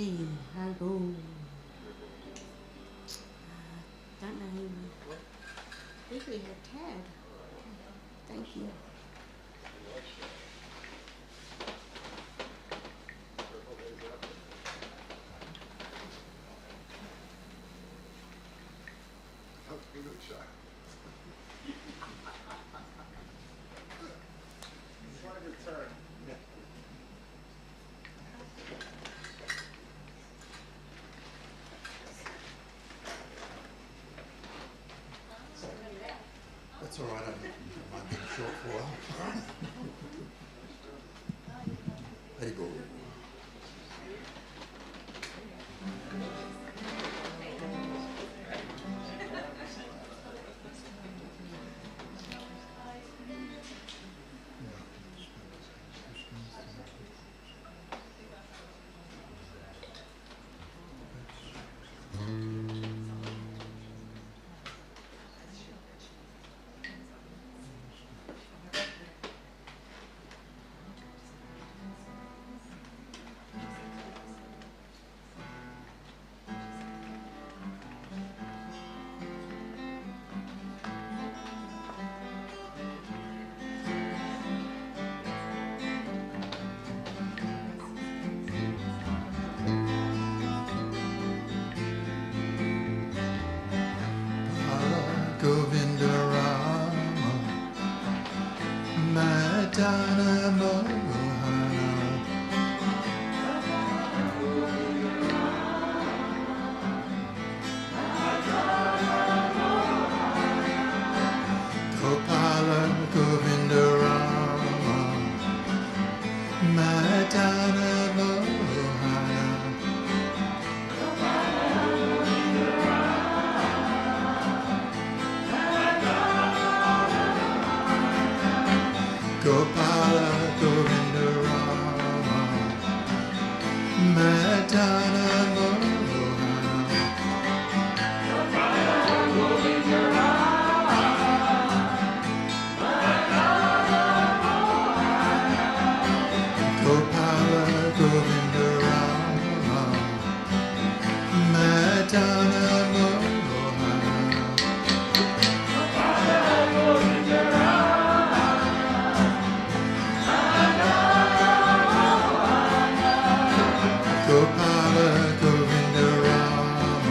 Hey, Hargo. Don't know who. I think we had Tad. Thank you. That's all right, I might be short for a while. There you go. Govinda Rama, Madana Mohana, Gopala Govinda Rama, Madana Mohana, Gopala Govinda Rama, Madana Mohana, Gopala Govinda Rama, Madana Mohana, Gopala Govinda Rama,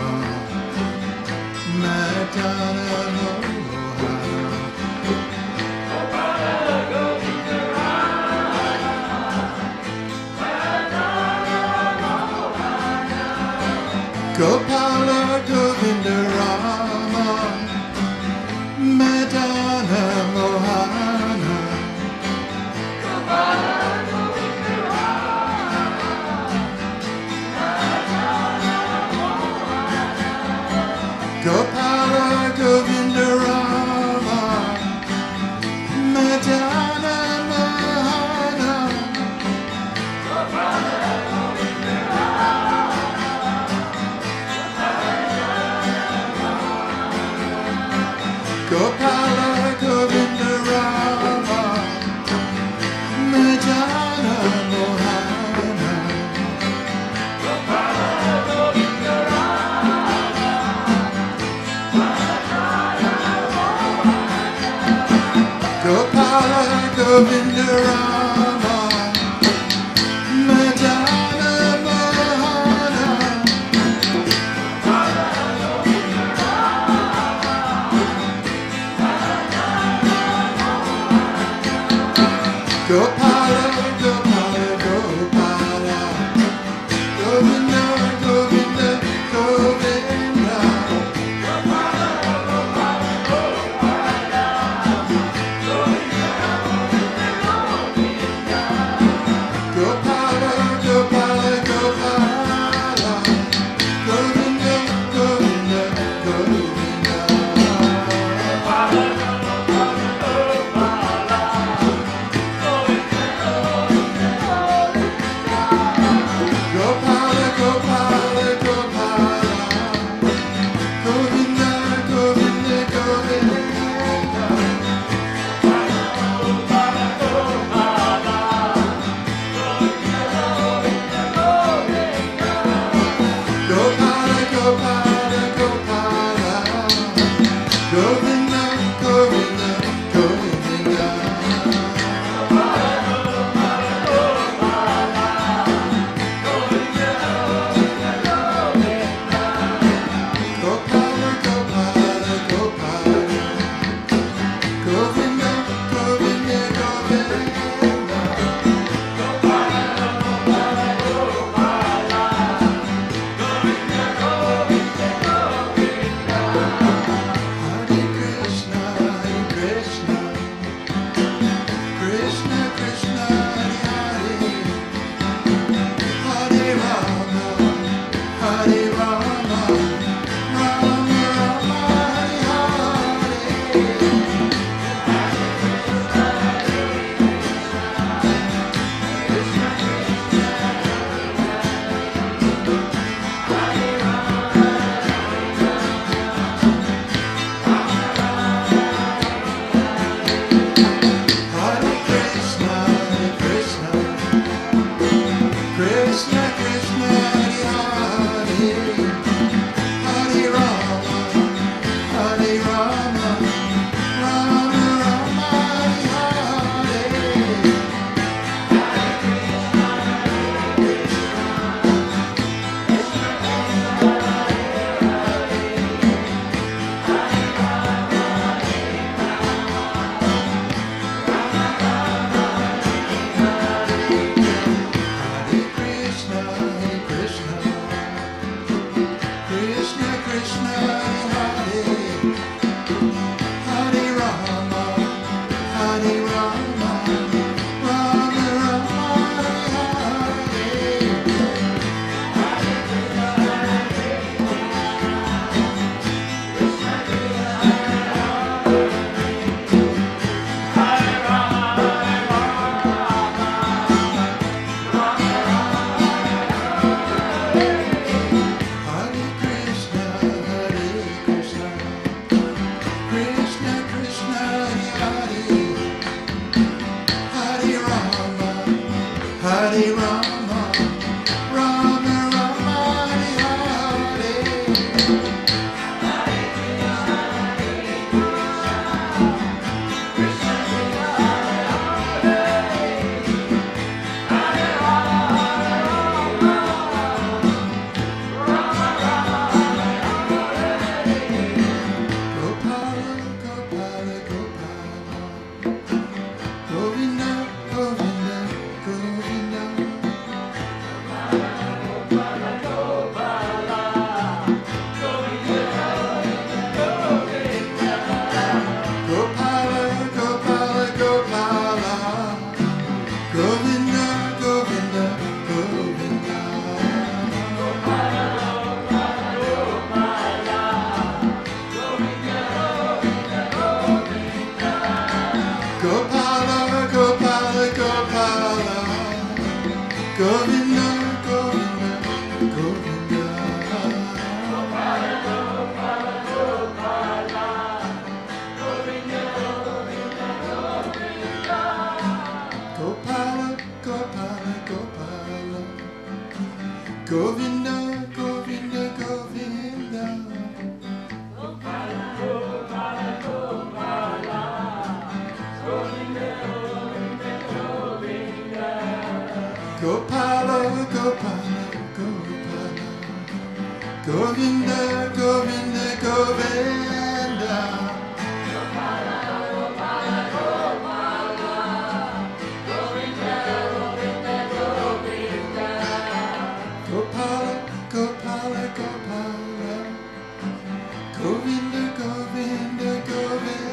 Madana Mohana, Gopala Govinda Rama, Madana Mohana, Gopala Govinda Rama, Madana Mohana, Gopala Govinda Rama, Madana Mohana, Gopala Govinda Rama, Madana Mohana, Gopala, Gopala, Gopala, Govinda, Govinda, Govinda, Gopala, Gopala, Gopala, Govinda, Govinda, Govinda, Gopala, Gopala, Gopala, Govinda, Govinda, Govinda, Gopala, Krishna, Hare Hare Rama, Hare Rama, Rama Rama, Hare Hare Krishna, Hare Krishna, Krishna Krishna, Hare Hare Rama, Hare Rama, Rama Rama, Hare Gopala, Gopala, Gopala, Govinda, Govinda, Govinda. Gopala, Gopala, Gopala, Govinda, Govinda, Govinda. Gopala, Gopala, Gopala, Govinda, Govinda, Govinda. Gopala, Gopala, Gopala, Govinda, Govinda, Govinda. Gopala, Gopala, Gopala, Govinda, Govinda, Govinda. Gopala, Gopala, Gopala, Govinda, Govinda, Govinda.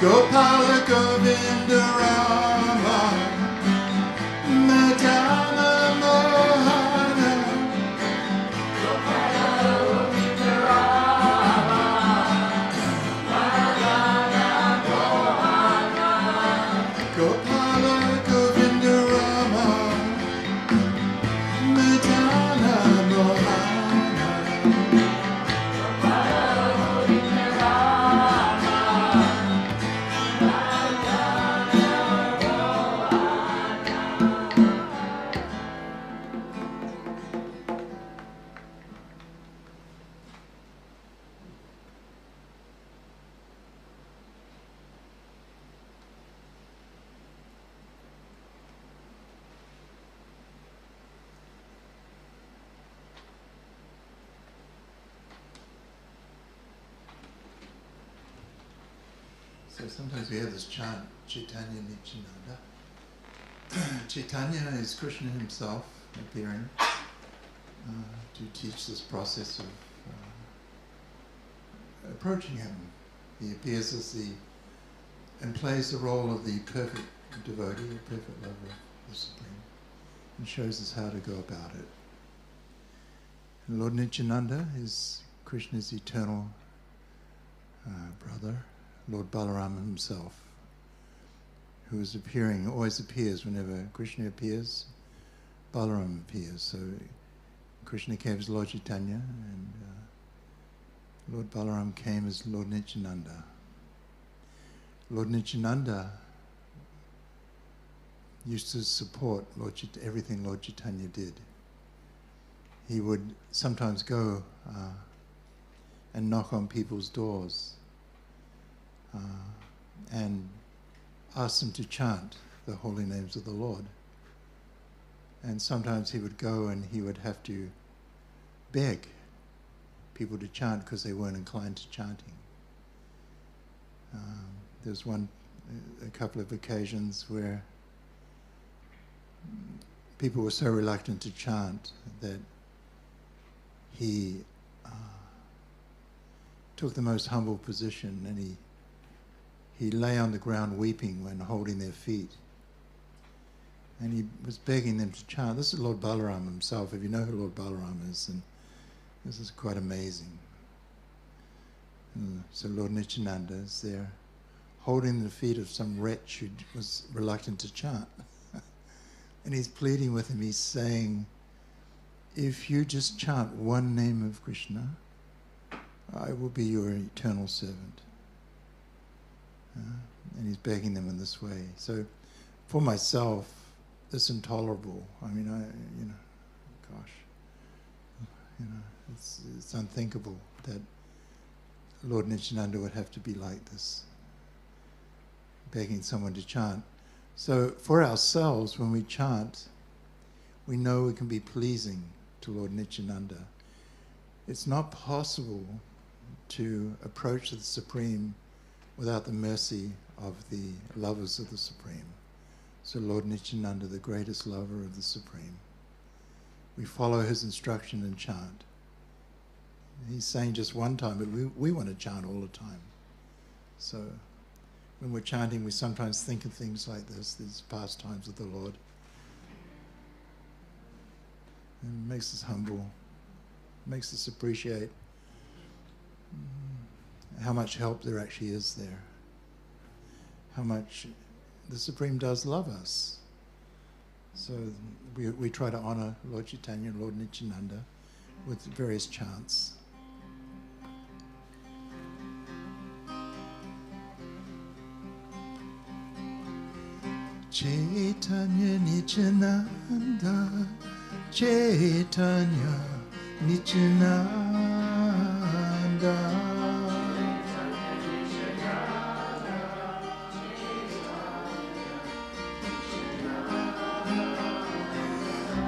Gopala, Govinda, Rama, Madana, Mohana. Gopala, Govinda, Rama, Madana, Mohana. So sometimes we have this chant, Chaitanya Nityananda. Chaitanya is Krishna himself appearing to teach this process of approaching him. He appears as and plays the role of the perfect devotee, the perfect lover of the Supreme, and shows us how to go about it. And Lord Nityananda is Krishna's eternal brother, Lord Balaram himself, who is appearing, always appears whenever Krishna appears, Balaram appears. So Krishna came as Lord Chaitanya, and Lord Balaram came as Lord Nityananda. Lord Nityananda used to support everything Lord Chaitanya did. He would sometimes go and knock on people's doors and ask them to chant the holy names of the Lord. And sometimes he would go and he would have to beg people to chant because they weren't inclined to chanting. There was one a couple of occasions where people were so reluctant to chant that he took the most humble position, and he lay on the ground weeping when holding their feet. And he was begging them to chant. This is Lord Balaram himself. If you know who Lord Balaram is, and this is quite amazing. So Lord Nityananda is there holding the feet of some wretch who was reluctant to chant. And he's pleading with him. He's saying, if you just chant one name of Krishna, I will be your eternal servant. And he's begging them in this way. So for myself, it's intolerable. I mean, it's unthinkable that Lord Nityananda would have to be like this, begging someone to chant. So for ourselves, when we chant, we know we can be pleasing to Lord Nityananda. It's not possible to approach the Supreme without the mercy of the lovers of the Supreme. So Lord Nityananda, the greatest lover of the Supreme, we follow his instruction and chant. He's saying just one time, but we want to chant all the time. So when we're chanting, we sometimes think of things like this, these pastimes of the Lord. And it makes us humble, makes us appreciate how much help there actually is there, how much the Supreme does love us. So we try to honor Lord Chaitanya and Lord Nityananda with various chants. Chaitanya Nityananda, Chaitanya Nityananda.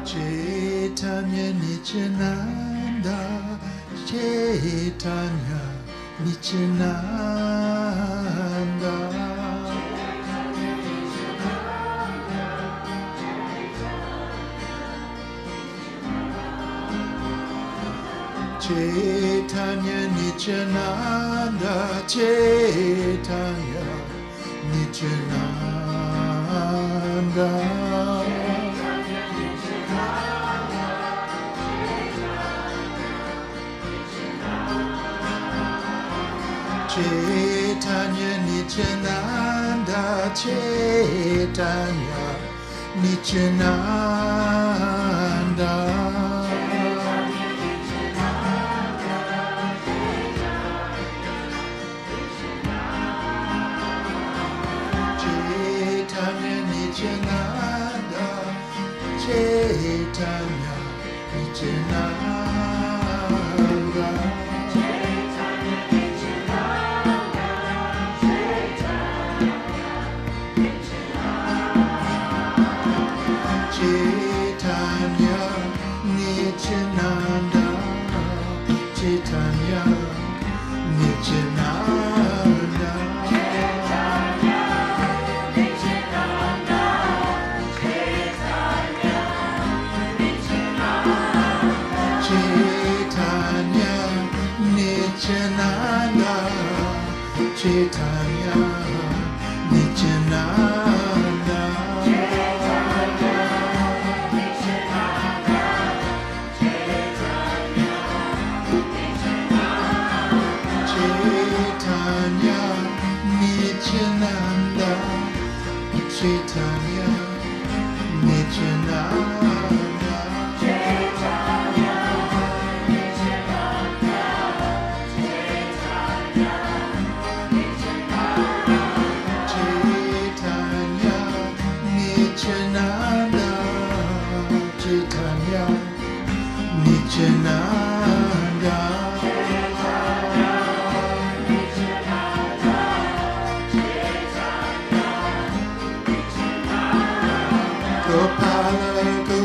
Chaitanya Nityananda, Chaitanya Nityananda. Chaitanya Nityananda, Chaitanya Nityananda. Chaitanya Nityananda, Chaitanya Nityananda. Chaitanya Nityananda, Chaitanya Nityananda. Chaitanya Nityananda, Chaitanya Nityananda. Chaitanya Nityananda, Chaitanya Nityananda. Chaitanya Nityananda, Chaitanya Nityananda, Chaitanya Nityananda. Gopala,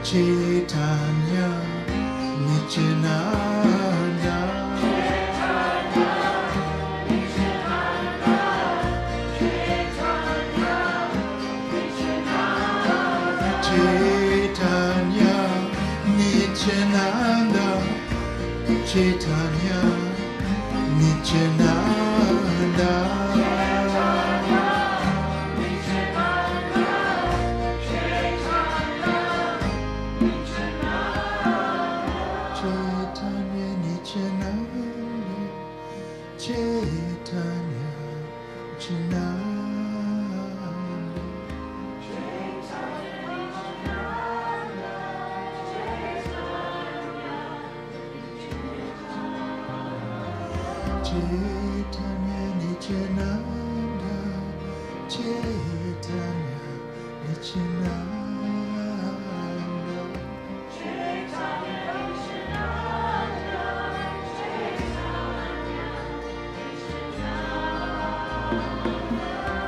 Chaitanya Nityananda Chaitanya Nityananda Chaitanya Nityananda Chaitanya Nityananda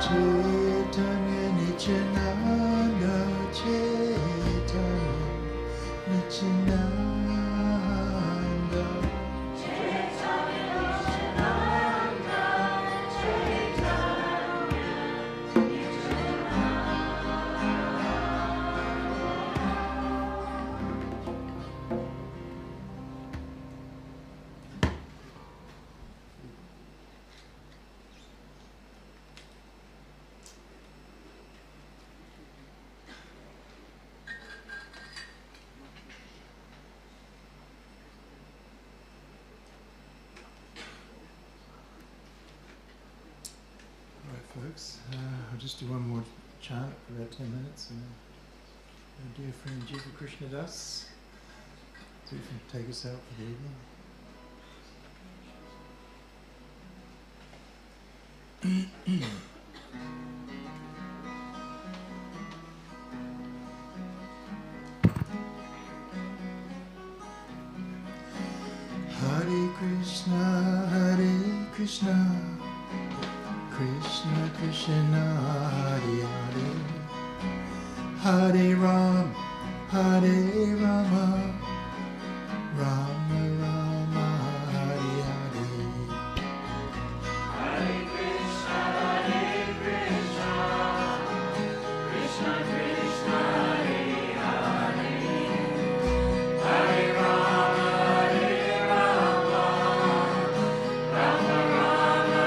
Chaitanya Nityananda Chaitanya Nityananda Folks, I'll just do one more chant for about 10 minutes and then our dear friend Jiva Krishna Das, so you can take us out for the evening. Hare Krishna, Krishna Krishna, Hare Hare, Hare Ram, Hare Rama, Rama Rama, Hare Hare. Hare Krishna, Krishna Krishna, Hare Hare, Hare Rama, Rama Rama,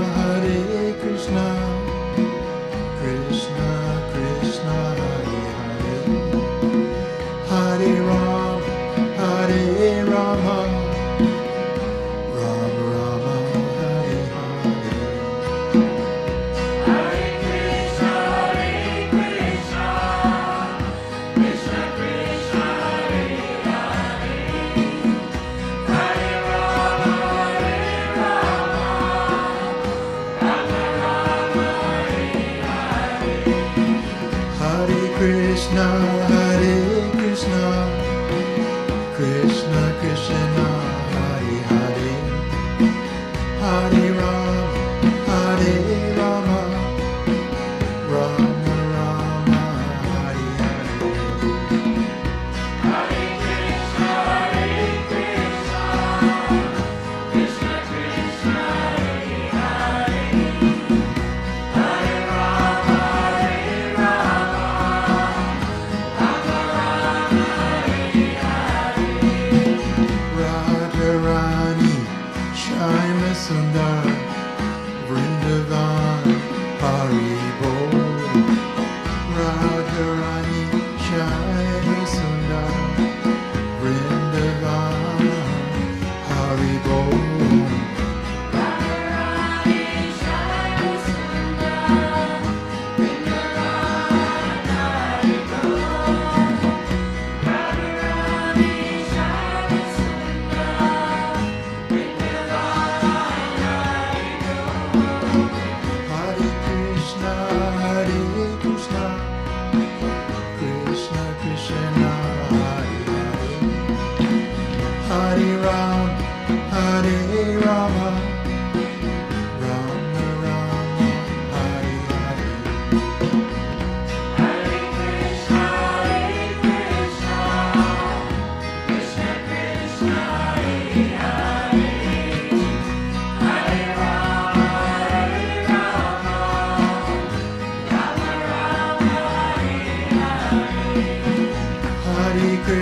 Hare Krishna, Krishna Krishna, Hare Hare, Hare Ram, Hare Rama, Rama Rama, Hare Hare. Hare Krishna, Krishna Krishna, Hare Hare, Hare Rama, Rama Rama, Hare Hare. Hare Krishna, Krishna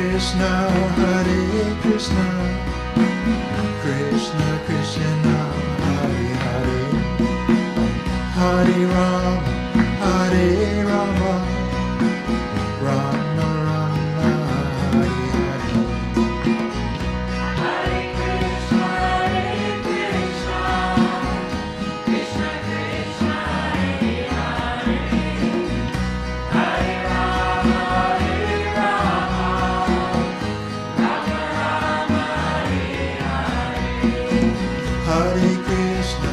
Krishna, Hare Krishna, Krishna Krishna, Hare Hare, Hare Rama, Hare Rama, Rama Rama, Hare Hare. Hare Krishna, Krishna Krishna, Hare Hare, Hare Rama, Rama Rama, Hare Hare. Hare Krishna,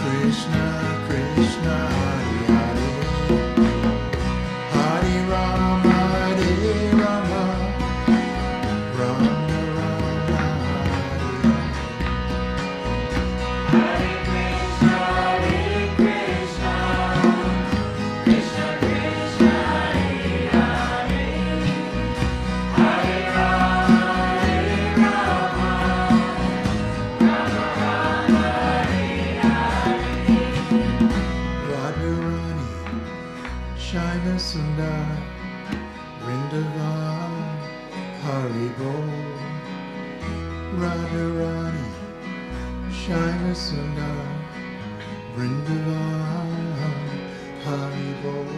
Krishna Krishna, Hare Hare, Hare Rama, Rama Rama, Hare Hare. Hare Krishna, Krishna Krishna, Hare Hare, Hare Rama, Rama Rama, Hare Hare. Radharani, Shyama Sundar, Vrindavan, Haribol. Radharani, Shyama Sundar, Vrindavan, Haribol.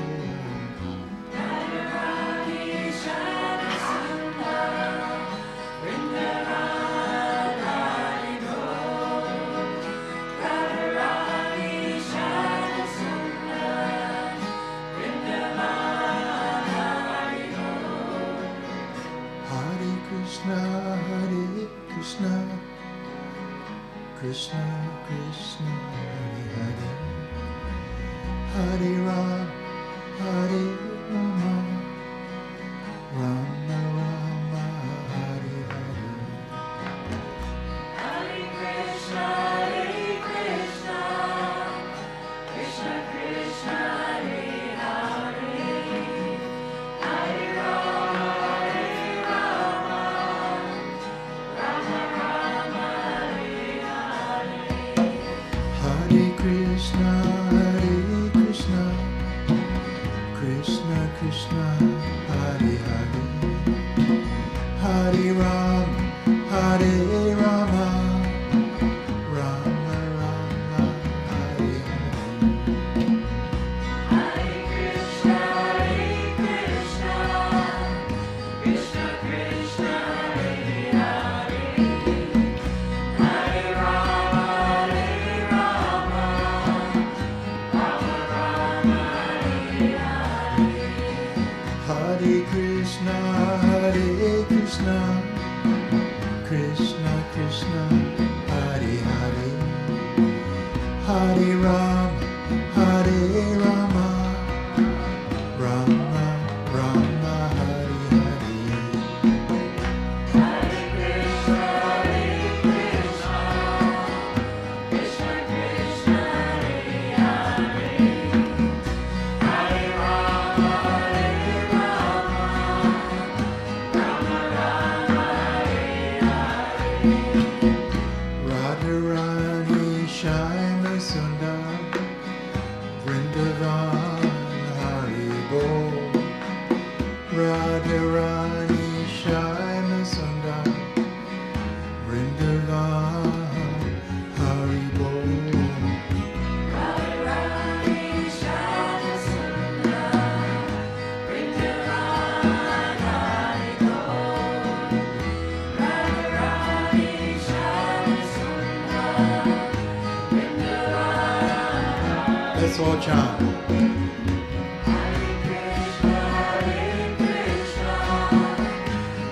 Radharani, Shyama Sundar, Vrindavan, Hari Bol. Radharani, Shyama Sundar, Vrindavan, Hari Bol. Hare Krishna, Krishna Krishna, Hare Hare, Hare Rama, Rama Rama, Hare Hare. Hare Krishna, Krishna Krishna, Hare Hare, Hare Rama, Rama Rama, Hare Hare. Hare Krishna, Krishna Krishna, Hare Hare, Hare Rama, Rama Rama, Hare Hare. Hare Krishna, Krishna Krishna, Hare Hare, Hare Rama, Rama Rama, Hare Hare. Hare Krishna, Krishna Krishna, Hare Hare, Hare Rama, Rama Rama, Hare Hare. Hare Krishna, Krishna Krishna, Hare Hare, Hare Rama, Rama Rama, Hare Hare. Radharani, Shyama Sundar, Vrindavan, Haribol. Radharani, Shyama Sundar, Vrindavan, Haribol. Radharani, Shyama Sundar, Vrindavan, Hari Bol. Radharani, Shyama Sundar, Vrindavan. Let's all chant. Hare Krishna,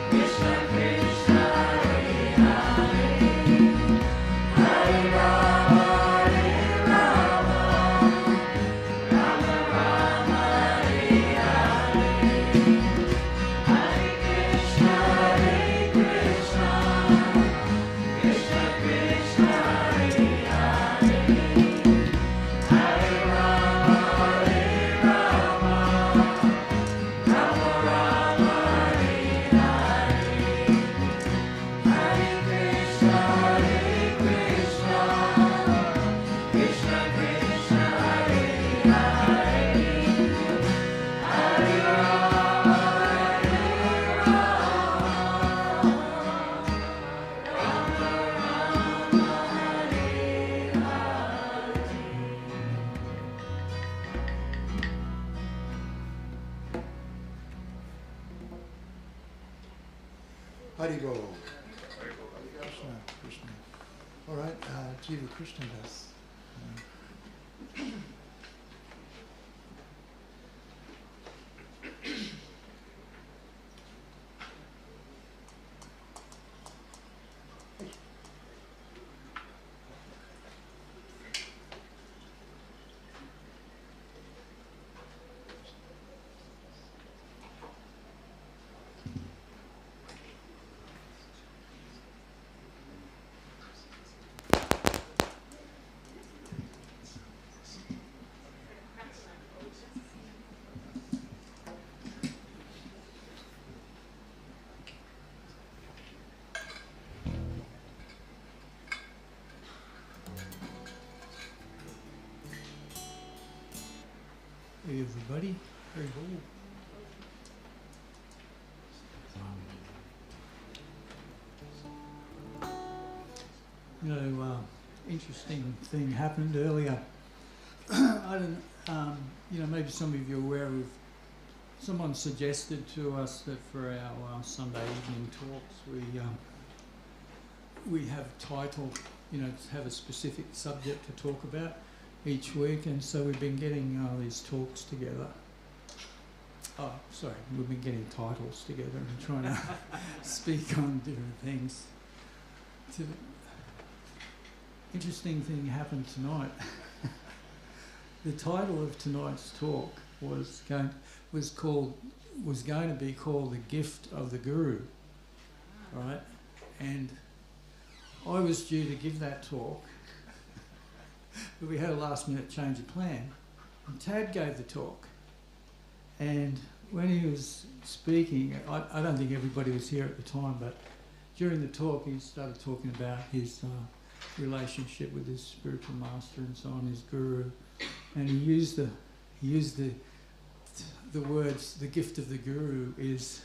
Krishna Krishna, Hare Hare, Hare Rama, Rama Rama, Hare Hare. Hare Krishna, Krishna Krishna, Hare Hare, Hare Rama, Haribo. Krishna, Krishna. All right, Jiva Krishna Das. Hey everybody, very cool. Interesting thing happened earlier. I don't, maybe some of you are aware of. Someone suggested to us that for our Sunday evening talks, we have a title, have a specific subject to talk about each week, and so we've been getting these talks together. We've been getting titles together and trying to speak on different things. Interesting thing happened tonight. The title of tonight's talk was going to be called "The Gift of the Guru," right? And I was due to give that talk, but we had a last-minute change of plan. And Tad gave the talk, and when he was speaking, I don't think everybody was here at the time, but during the talk he started talking about his relationship with his spiritual master and so on, his guru, and he used the words, "the gift of the guru is,"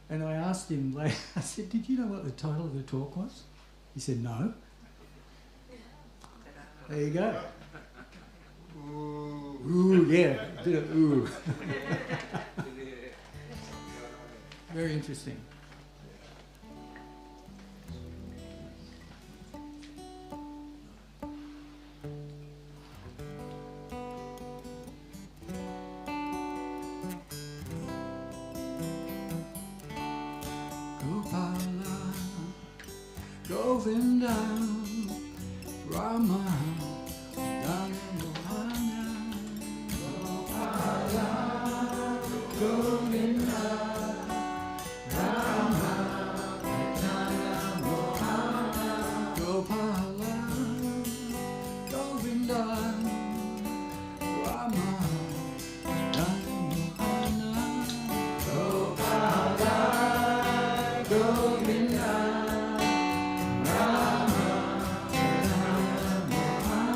and I asked him later, I said, "Did you know what the title of the talk was?" He said, "No." There you go. Ooh, yeah, a bit of ooh. Very interesting. Gopala, Govinda, Rama, Dana Mohana, Gopala, Govinda, Rama, Dana Mohana, Gopala, Govinda, Rama, Dana Mohana, Gopala, Govinda, Rama, Dana Mohana.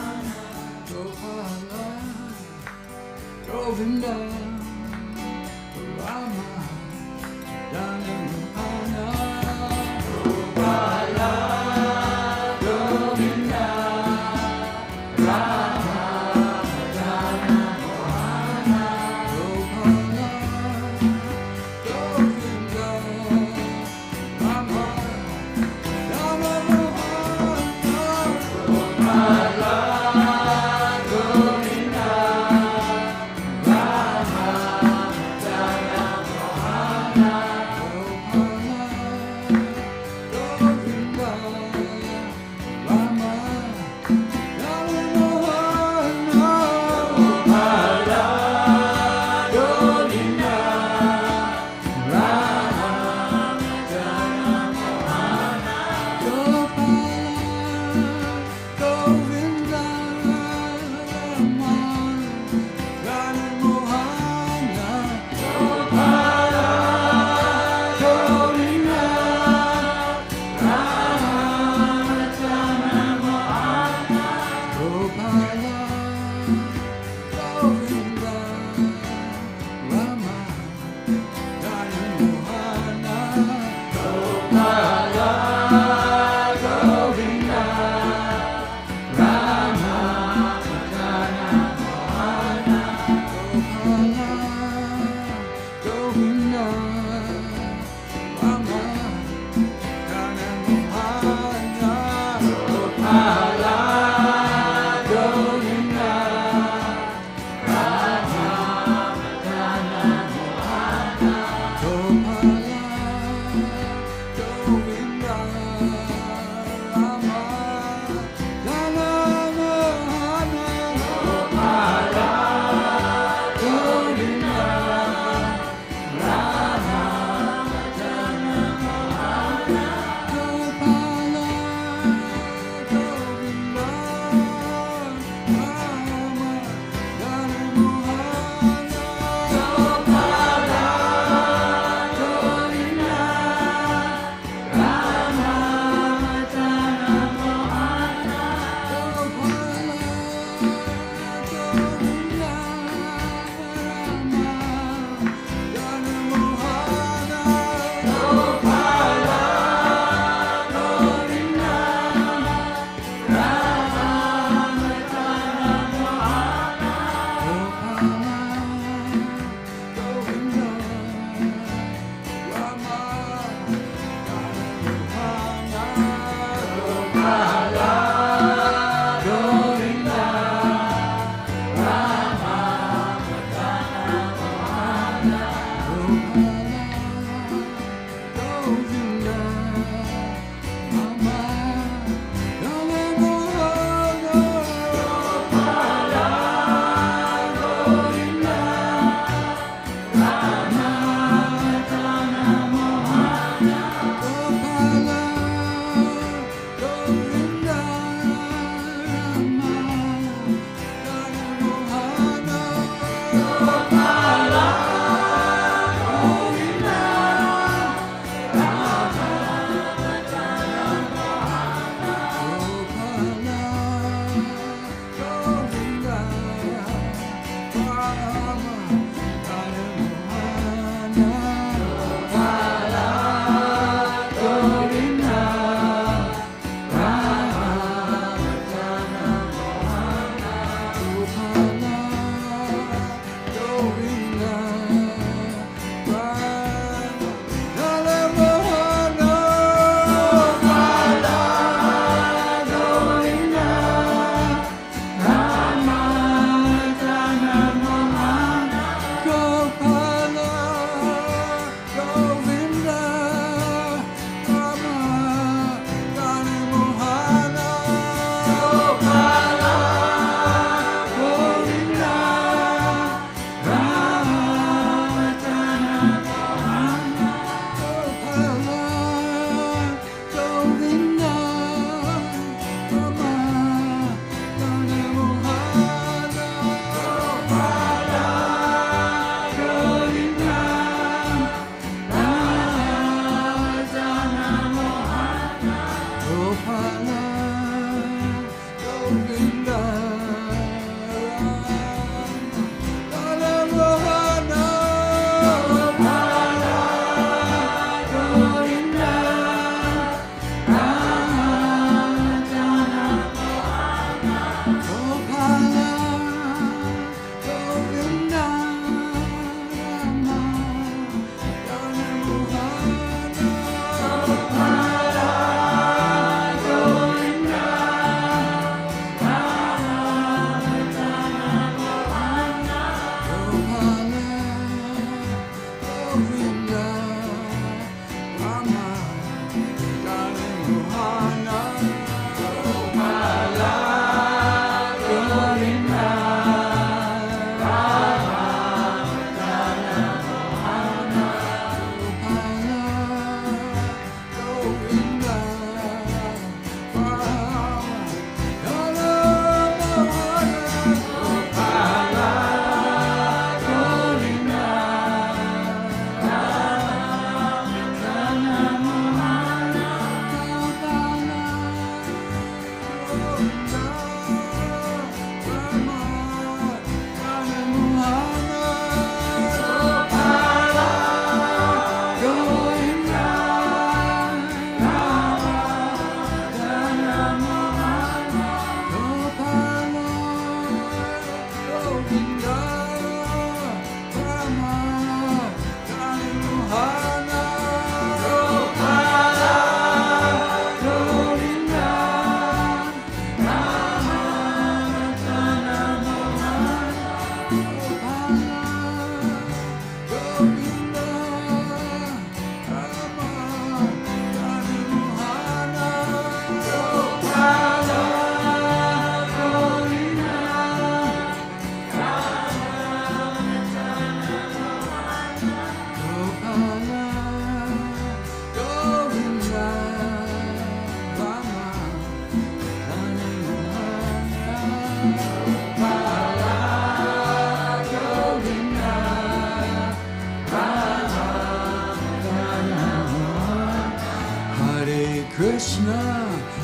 Krishna,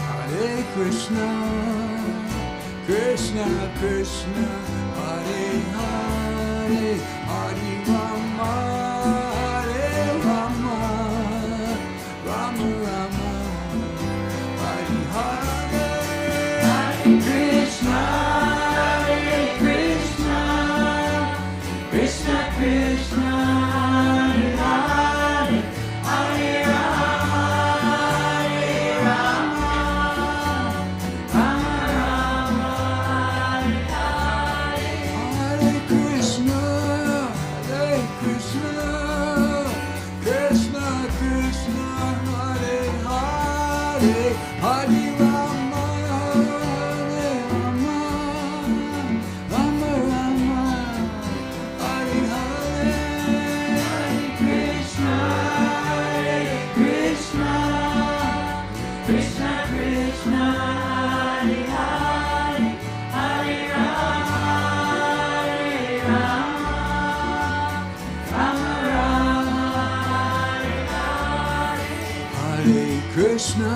Hare Krishna, Krishna Krishna, Hare Hare, Hare Rama, Hare Rama, Rama Rama, Hare Hare, Hare Krishna, Hare Krishna, Krishna Krishna, Hare Hare, Hare Rama, Hare Rama, Rama Rama, Hare Hare, Hare Krishna, Hare Krishna,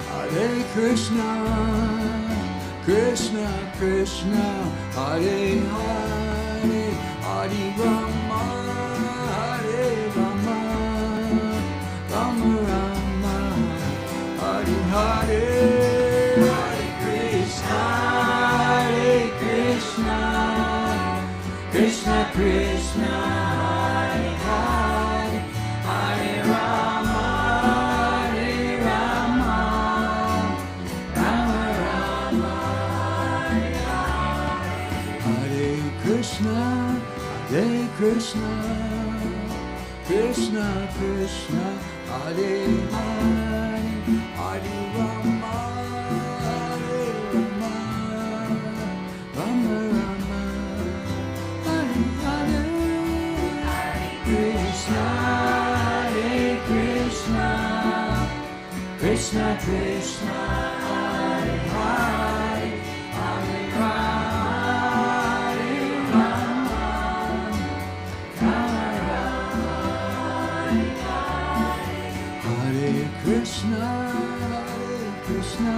Hare Krishna, Krishna Krishna, Hare Hare, Hare Rama, Hare Rama, Rama Rama, Hare Hare, Hare Krishna, Hare Krishna, Krishna Krishna, Hare Hare, Hare Rama, Hare Rama, Rama Rama, Hare Krishna, Hare Krishna, Krishna Krishna, Hare Hare, Hare Rama, Hare Rama, Rama Rama, Hare Hare, Hare Krishna, Hare Krishna, Krishna Krishna, Hare Hare, Hare Rama, Hare Rama, Rama Rama, Hare Krishna, Hare Krishna,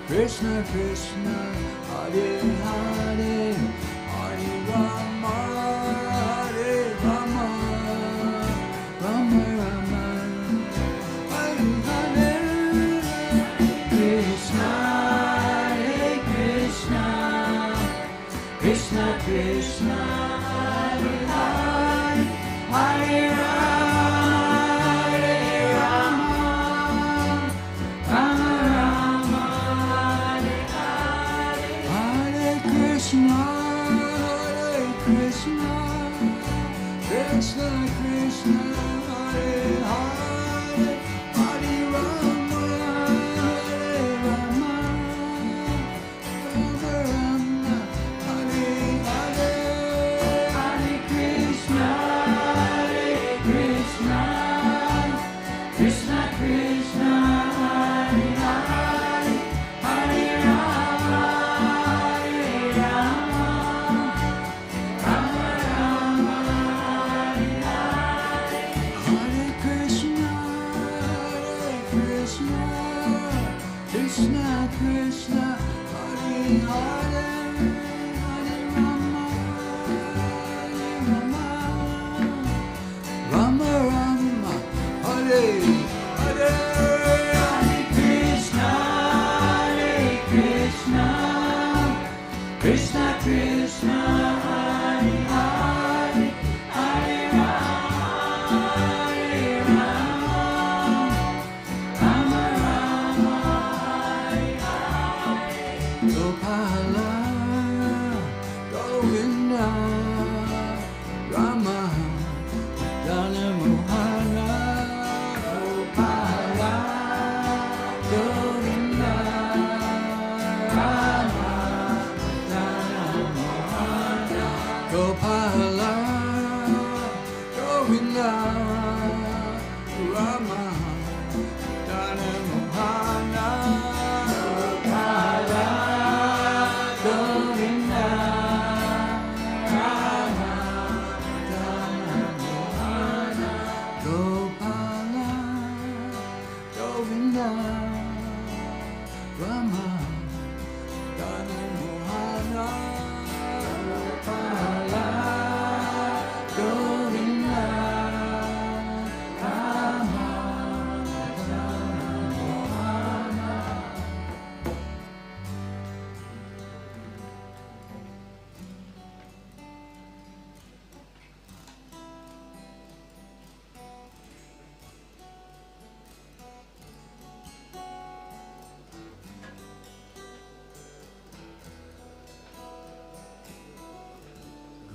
Krishna Krishna, Hare Hare, Hare Rama, Hare Rama, Rama Rama, Hare Hare, Krishna, Hare Krishna, Krishna Krishna, Hare Hare, Hare Rama, Hare Rama, Rama Rama, Hare Hare, Hare Krishna, Hare Krishna, Krishna Krishna, Hare Hare, Hare Rama, Hare Rama, Rama Rama, Hare Hare, Hare Krishna, Hare Krishna, Krishna Krishna, Hare Hare, Hare Rama, Hare Rama, Rama Rama, Hare Krishna, Hare Krishna, Krishna Krishna, Hare Hare, Hare Rama, Hare Rama, Rama Rama, Hare Hare, Hare Krishna, Hare Krishna, Krishna Krishna, Hare Hare, Hare Rama, Hare Rama, Rama Rama, Gopala, Govinda, Rama, Dana Mohana, Gopala, Govinda, Rama, Dana Mohana, Gopala, Govinda, Rama, Dana Mohana, Gopala, Govinda, Rama, Dana Mohana, Gopala, Govinda, Rama, Dana Mohana, Gopala, Govinda, Rama, Dana Mohana.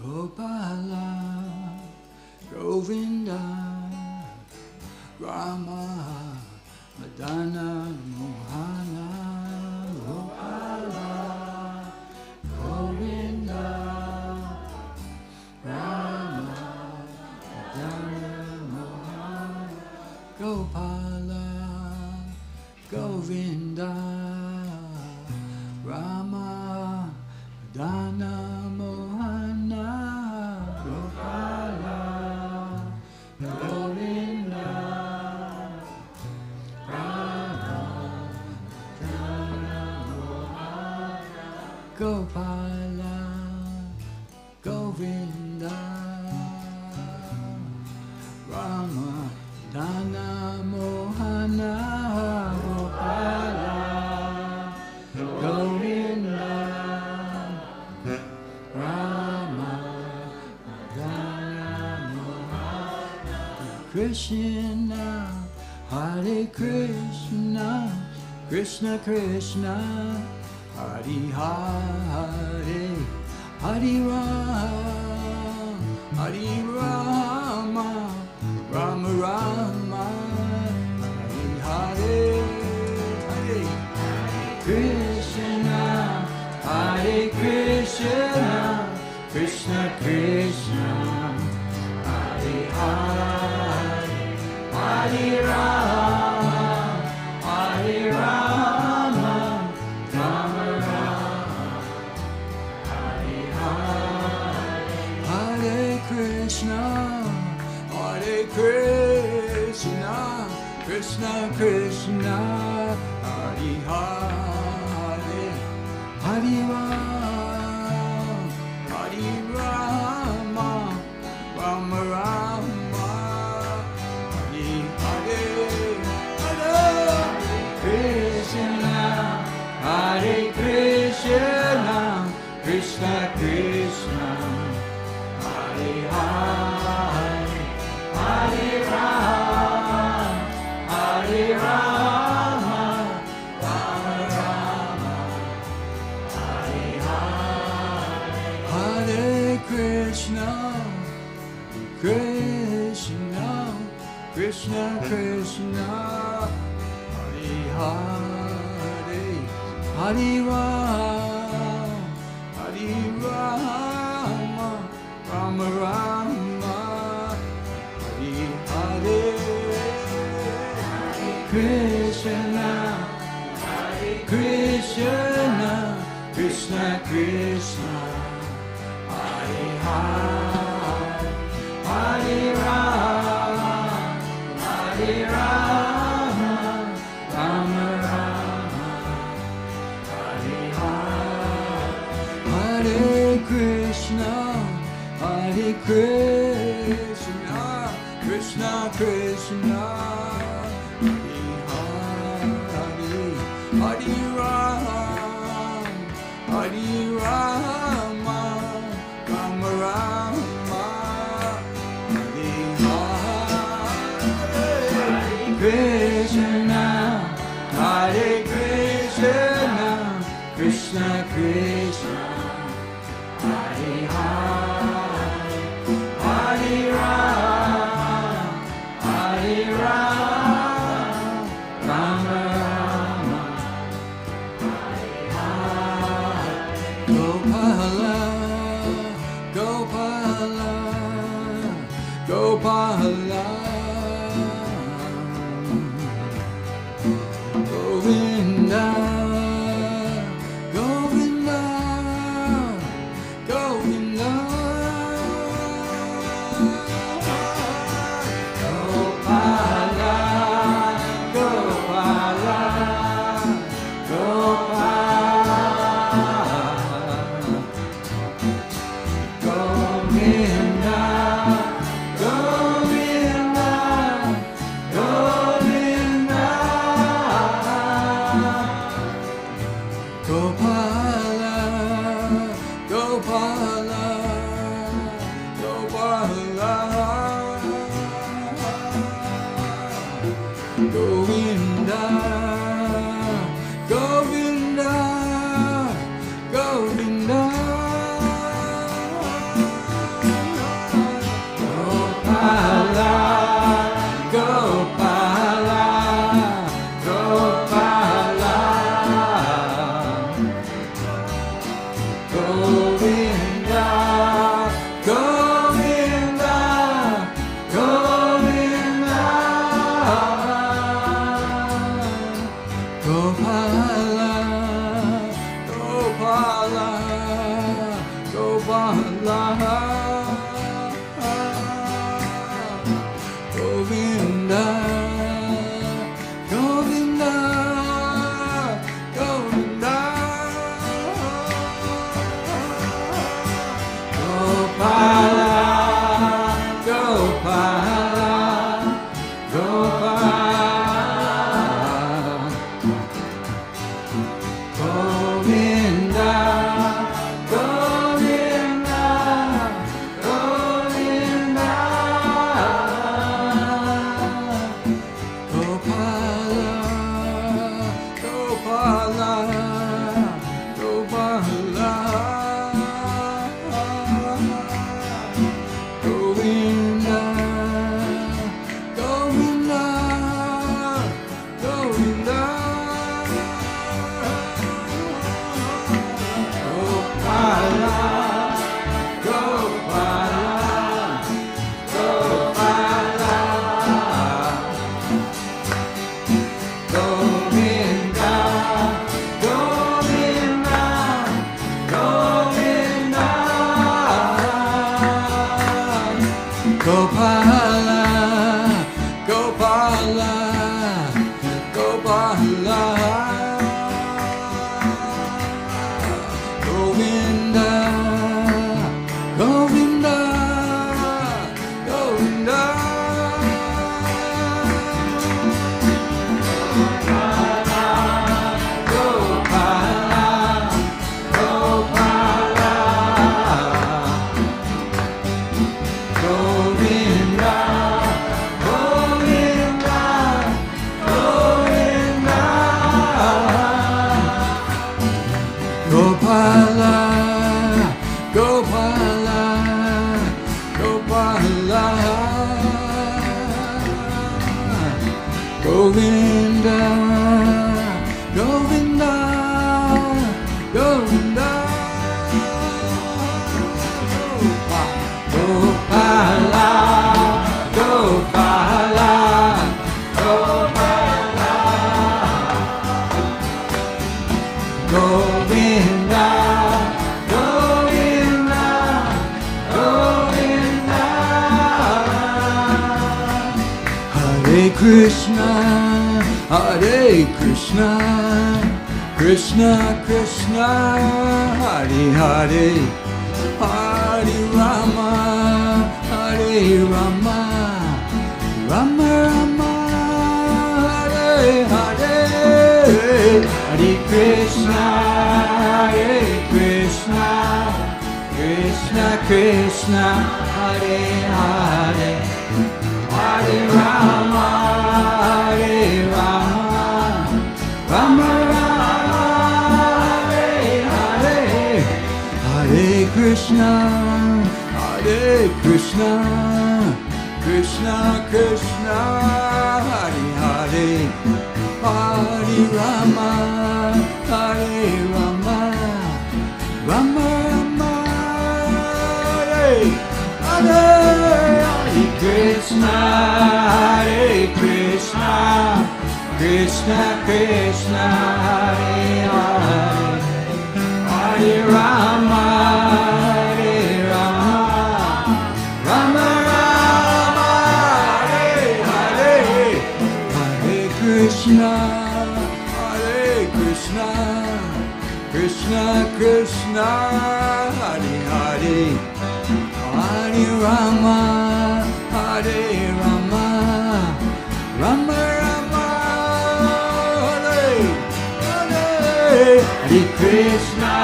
Gopala, Govinda, Rama, Madana, Mohana, Gopala, Govinda, Rama, Madana, Mohana, Gopala, Govinda, Rama, Madana, Mohana, Gopala, Govinda, Gopala, Govinda, Rama, Dana, Mohana, Gopala, Govinda, Rama, Dana, Mohana, Krishna, Hare Krishna, Krishna Krishna, Hare Hare, Hare Rama, Hare Rama, Rama Rama, Hare Hare, Hare Krishna, Hare Krishna, Krishna Krishna, Hare Hare, Hare Rama, Hare Rama, Rama Rama, Hare Hare, Hare Krishna, Hare Krishna, Krishna Krishna, Hare Hare, Hare Rama, Rama Rama, Hare Hare, Hare Krishna, Hare Krishna, Krishna Krishna, Hare Hare, Hare Rama, Hare Rama, Rama Rama, Hare Hare, Hare Krishna, Krishna, Krishna Krishna, Hare Hare, Hare Rama, Hare Rama, Rama Rama, Hare Hare, Krishna, Hare Krishna, Krishna Krishna, Hare Hare, Hare Rama, Hare Rama, Rama Rama, Hare Hare, Hare Krishna, Hare Krishna, Krishna Krishna, Hare Hare, Hare Rama, Hare Rama, Rama Rama, Hare Hare, Krishna, Hare Krishna, Krishna Krishna, Hare Hare, Hare Rama, Hare Rama, Rama Rama, Hare Hare, Gopala, Gopala, Gopala, Govinda, Govinda, Govinda, Gopala, Gopala, Gopala, Govinda, Govinda, Govinda, Gopala, Gopala, Gopala, Govinda, Govinda, Govinda, Gopala, Gopala, Gopala, Govinda, Govinda, Govinda, Gopala, Gopala, Gopala, Krishna Krishna Hare Hare Hare Rama Hare Rama Rama Rama Hare Hare Hare Krishna Krishna Krishna Hare Hare Hare Rama Hare Rama Rama Krishna, Hare Krishna, Krishna Krishna, Hare Hare, Hare Rama, Hare Rama, Rama Rama, Hare Hare, Hare Krishna, Hare Krishna, Krishna Krishna, Hare Hare, Hare Rama. Krishna, Hare Krishna, Krishna Krishna, Hare Hare, Hare Rama, Hare Rama, Rama Rama, Hare Hare, Hare Krishna,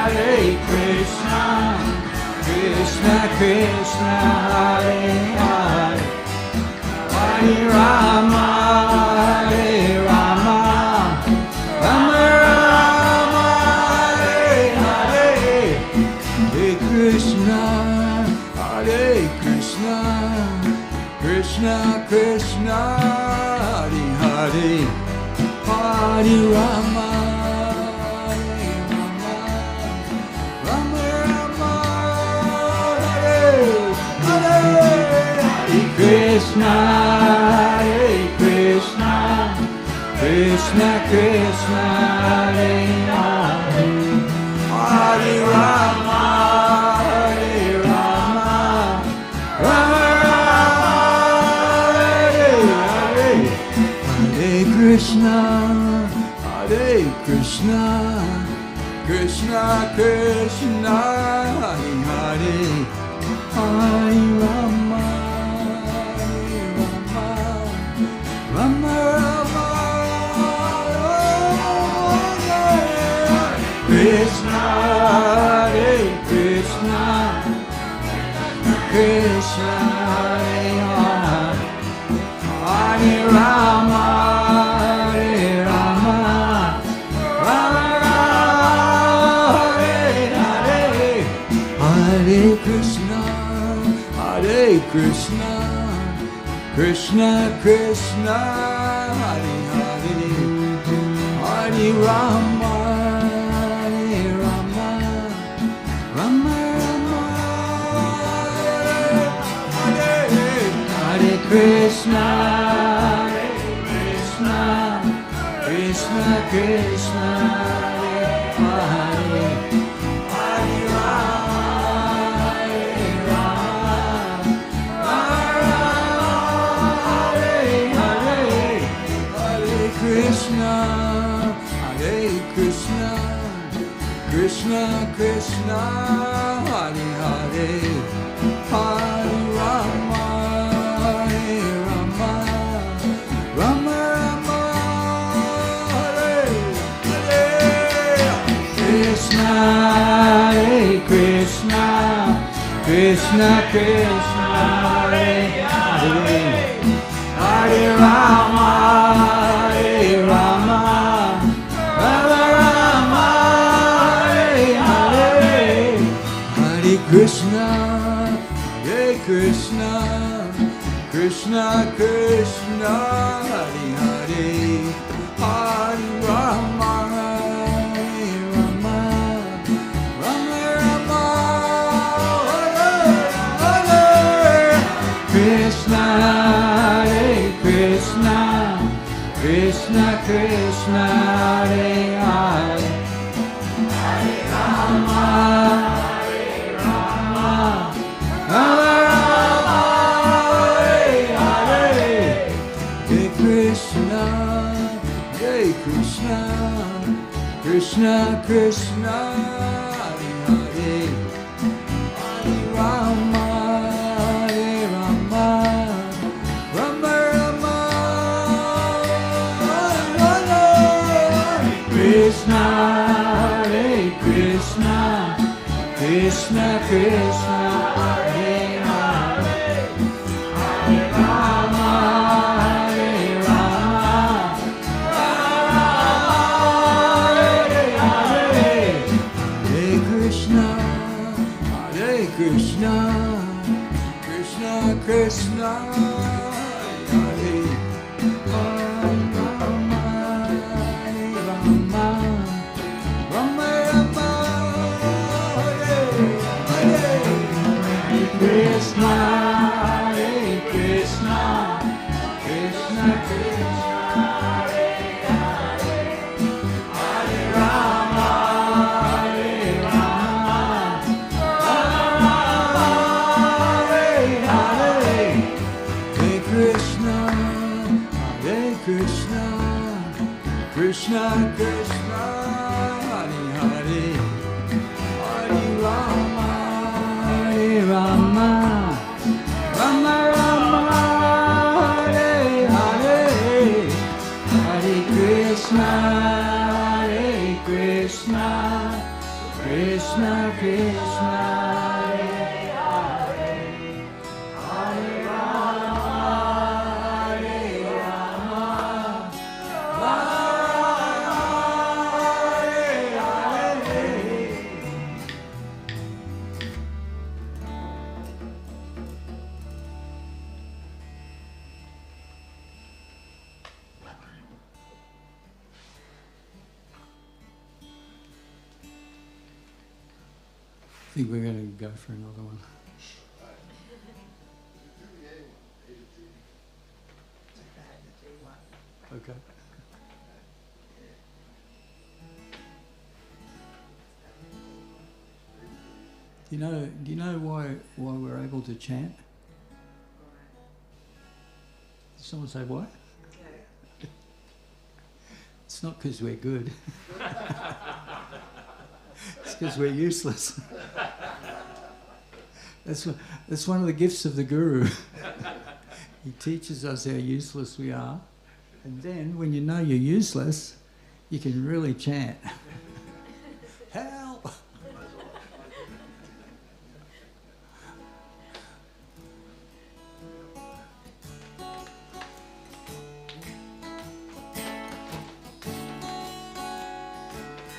Hare Krishna, Krishna Krishna, Hare Hare, Hare Rama. Krishna Krishna Hare Hare Hare Rama Hare Rama Rama Rama Hare Hare Hare Krishna Krishna Krishna Hare Hare Hare Rama Hare Rama Rama Krishna, Hare Krishna, Krishna Krishna, Hare Hare, Hare Rama. Krishna, Krishna Krishna, Hare Hare, Hare Rama, Hare Rama, Rama Rama, Hare Hare, Hare Krishna, Hare Krishna, Krishna Krishna, Hare Hare, Hare Rama, Hare Rama, Krishna, Hare Krishna, Krishna Krishna, Hare Hare, Hare Rama, Hare Rama, Rama Rama, Hare Hare, Krishna, Hare Krishna, Krishna Krishna, Hare Hare, Hare Rama, Hare Rama, Rama Rama, Hare Hare, Hare Krishna, Hare Krishna, Krishna Krishna, Hare Hare, Hare Rama, Hare Rama, Rama Rama, Hare Hare, Krishna, Hare Krishna, Krishna Krishna, Hare Hare, Hare Rama, Hare Rama, Rama Rama, Hare Hare, Hare Krishna, Hare Krishna, Krishna Krishna, Hare Hare, Hare Rama, Hare Rama, Rama Rama, Hare Krishna, Hare Krishna, Krishna Krishna, Hare Hare, Hare Rama, Hare Rama, Hare Hare, Hare Krishna, Hare Krishna, Krishna Krishna, Hare Hare, Rama, Hare Rama, Rama Rama, Hare Hare, Hare Krishna, Hare Krishna, Krishna Krishna, Hare Hare, Hare Rama, Hare Rama, Rama Rama, Hare Hare, Hare Krishna, Hare Krishna, Krishna Krishna, Hare Hare, Hare Rama, Hare Rama, Rama Rama, Hare Hare, Hare Krishna, Hare Krishna, Krishna Krishna, Hare Hare, Hare Rama, Hare Rama, Hare Hare. I think we're going to go for another one. Okay. Do you know why we're able to chant? Did someone say why? It's not because we're good. It's because we're useless. That's one of the gifts of the Guru. He teaches us how useless we are. And then when you know you're useless, you can really chant. Help!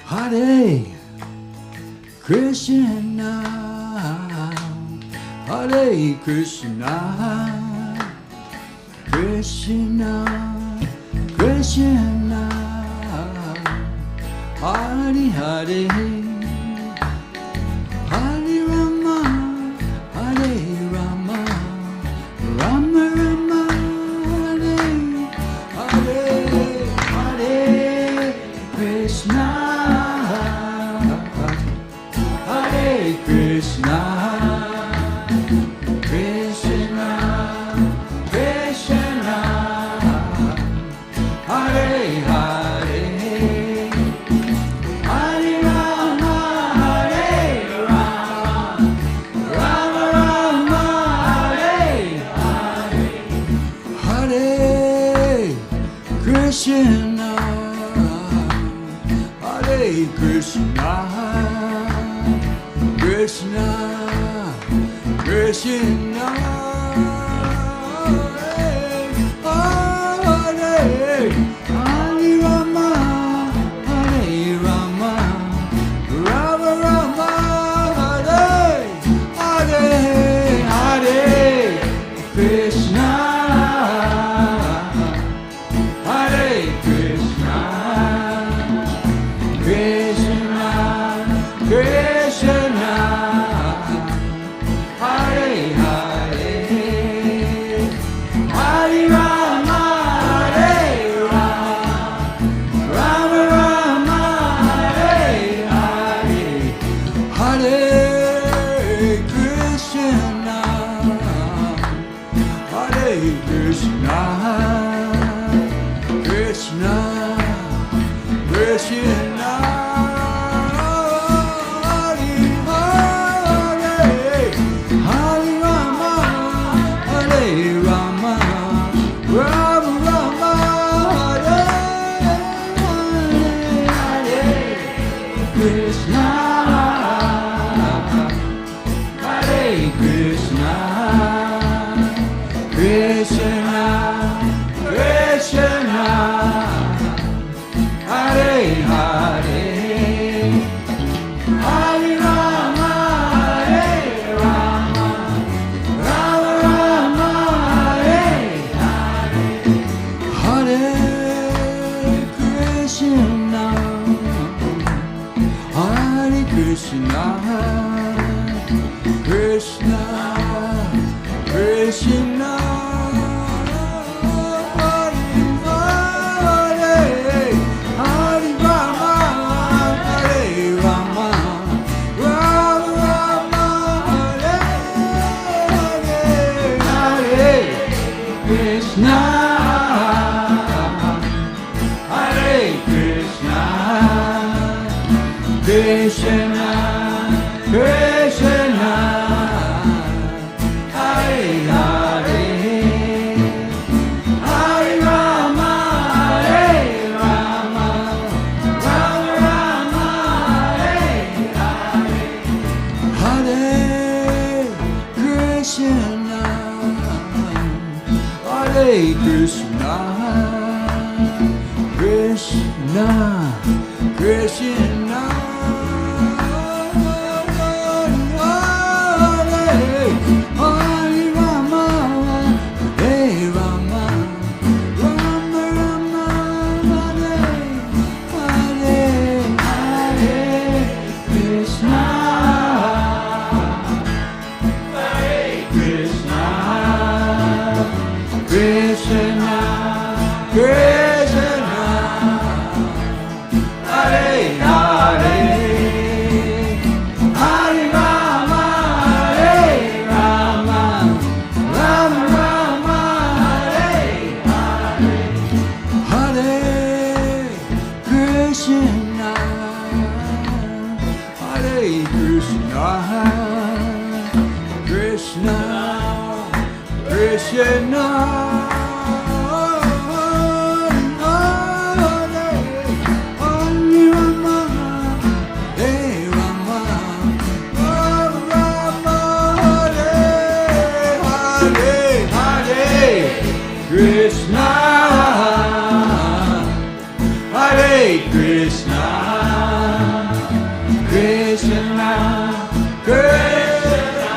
Hare Krishna, Hare Krishna, Krishna, Krishna, Hare Hare, Hare Rama, Hare Rama, Rama Rama, Hare Hare, Hare Krishna, Hare Krishna, Krishna, Krishna, Hare Hare, Hare Rama, Hare Rama, Rama Rama, Hare Hare, Hare Krishna, Hare Krishna, Krishna, Krishna, Hare Hare Rama, Hare Rama, Rama Rama, Hare Hare, Hare Krishna, Hare Krishna, Krishna, Krishna, Hare Hare, Hare Rama, Hare Rama, Rama Rama, Hare Hare, Hare Krishna, Hare Krishna, Krishna, Krishna, Hare Hare, Hare Rama, Hare Rama, Rama Rama, Hare Krishna, Hare Krishna, Krishna, Krishna, Hare Hare, Hare Rama, Hare Rama, Rama Rama, Hare Hare, Hare Krishna, Hare Krishna, Krishna, Krishna, Hare Rama, Hare Rama, Rama Rama, Hare Krishna, Hare Krishna, Krishna, Krishna, Hare Hare, Hare Rama, Hare Rama, Rama Rama, Hare Hare, Hare Krishna, Hare Krishna, Krishna, Krishna, Hare Rama, Hare Rama, Rama Rama, Hare Hare, Krishna, Hare Krishna, Krishna, Krishna, Hare Hare, Hare Rama, Hare Rama, Rama Rama, Hare Hare, Hare Krishna, Hare Krishna, Krishna, Krishna, Krishna, Hare Krishna, Krishna, Krishna,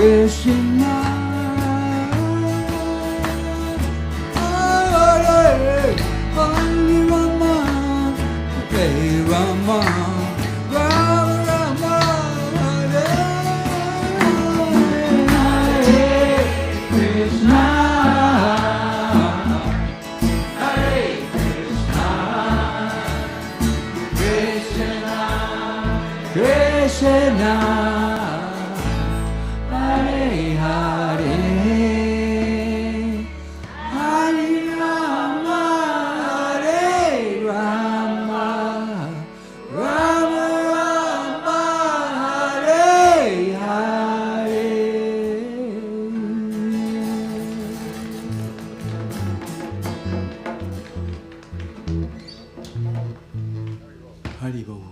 Krishna, Hare Rama, Hare Rama, Rama Rama, Hare Hare Krishna, Hare Krishna, Krishna Krishna, Hare Hare, Hare Rama, Hare Rama, Rama Rama, Hare Hare. Hari Bol.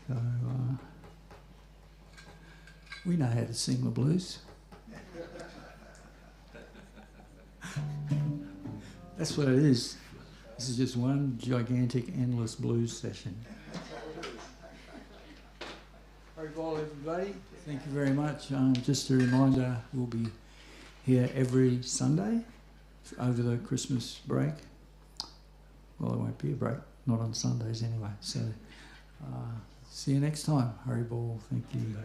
So, we know how to sing the blues. That's what it is. This is just one gigantic, endless blues session. Very well, everybody. Thank you very much. Just a reminder, we'll be here every Sunday over the Christmas break. Well, there won't be a break, not on Sundays anyway. So, see you next time. Hari Bol. Thank you.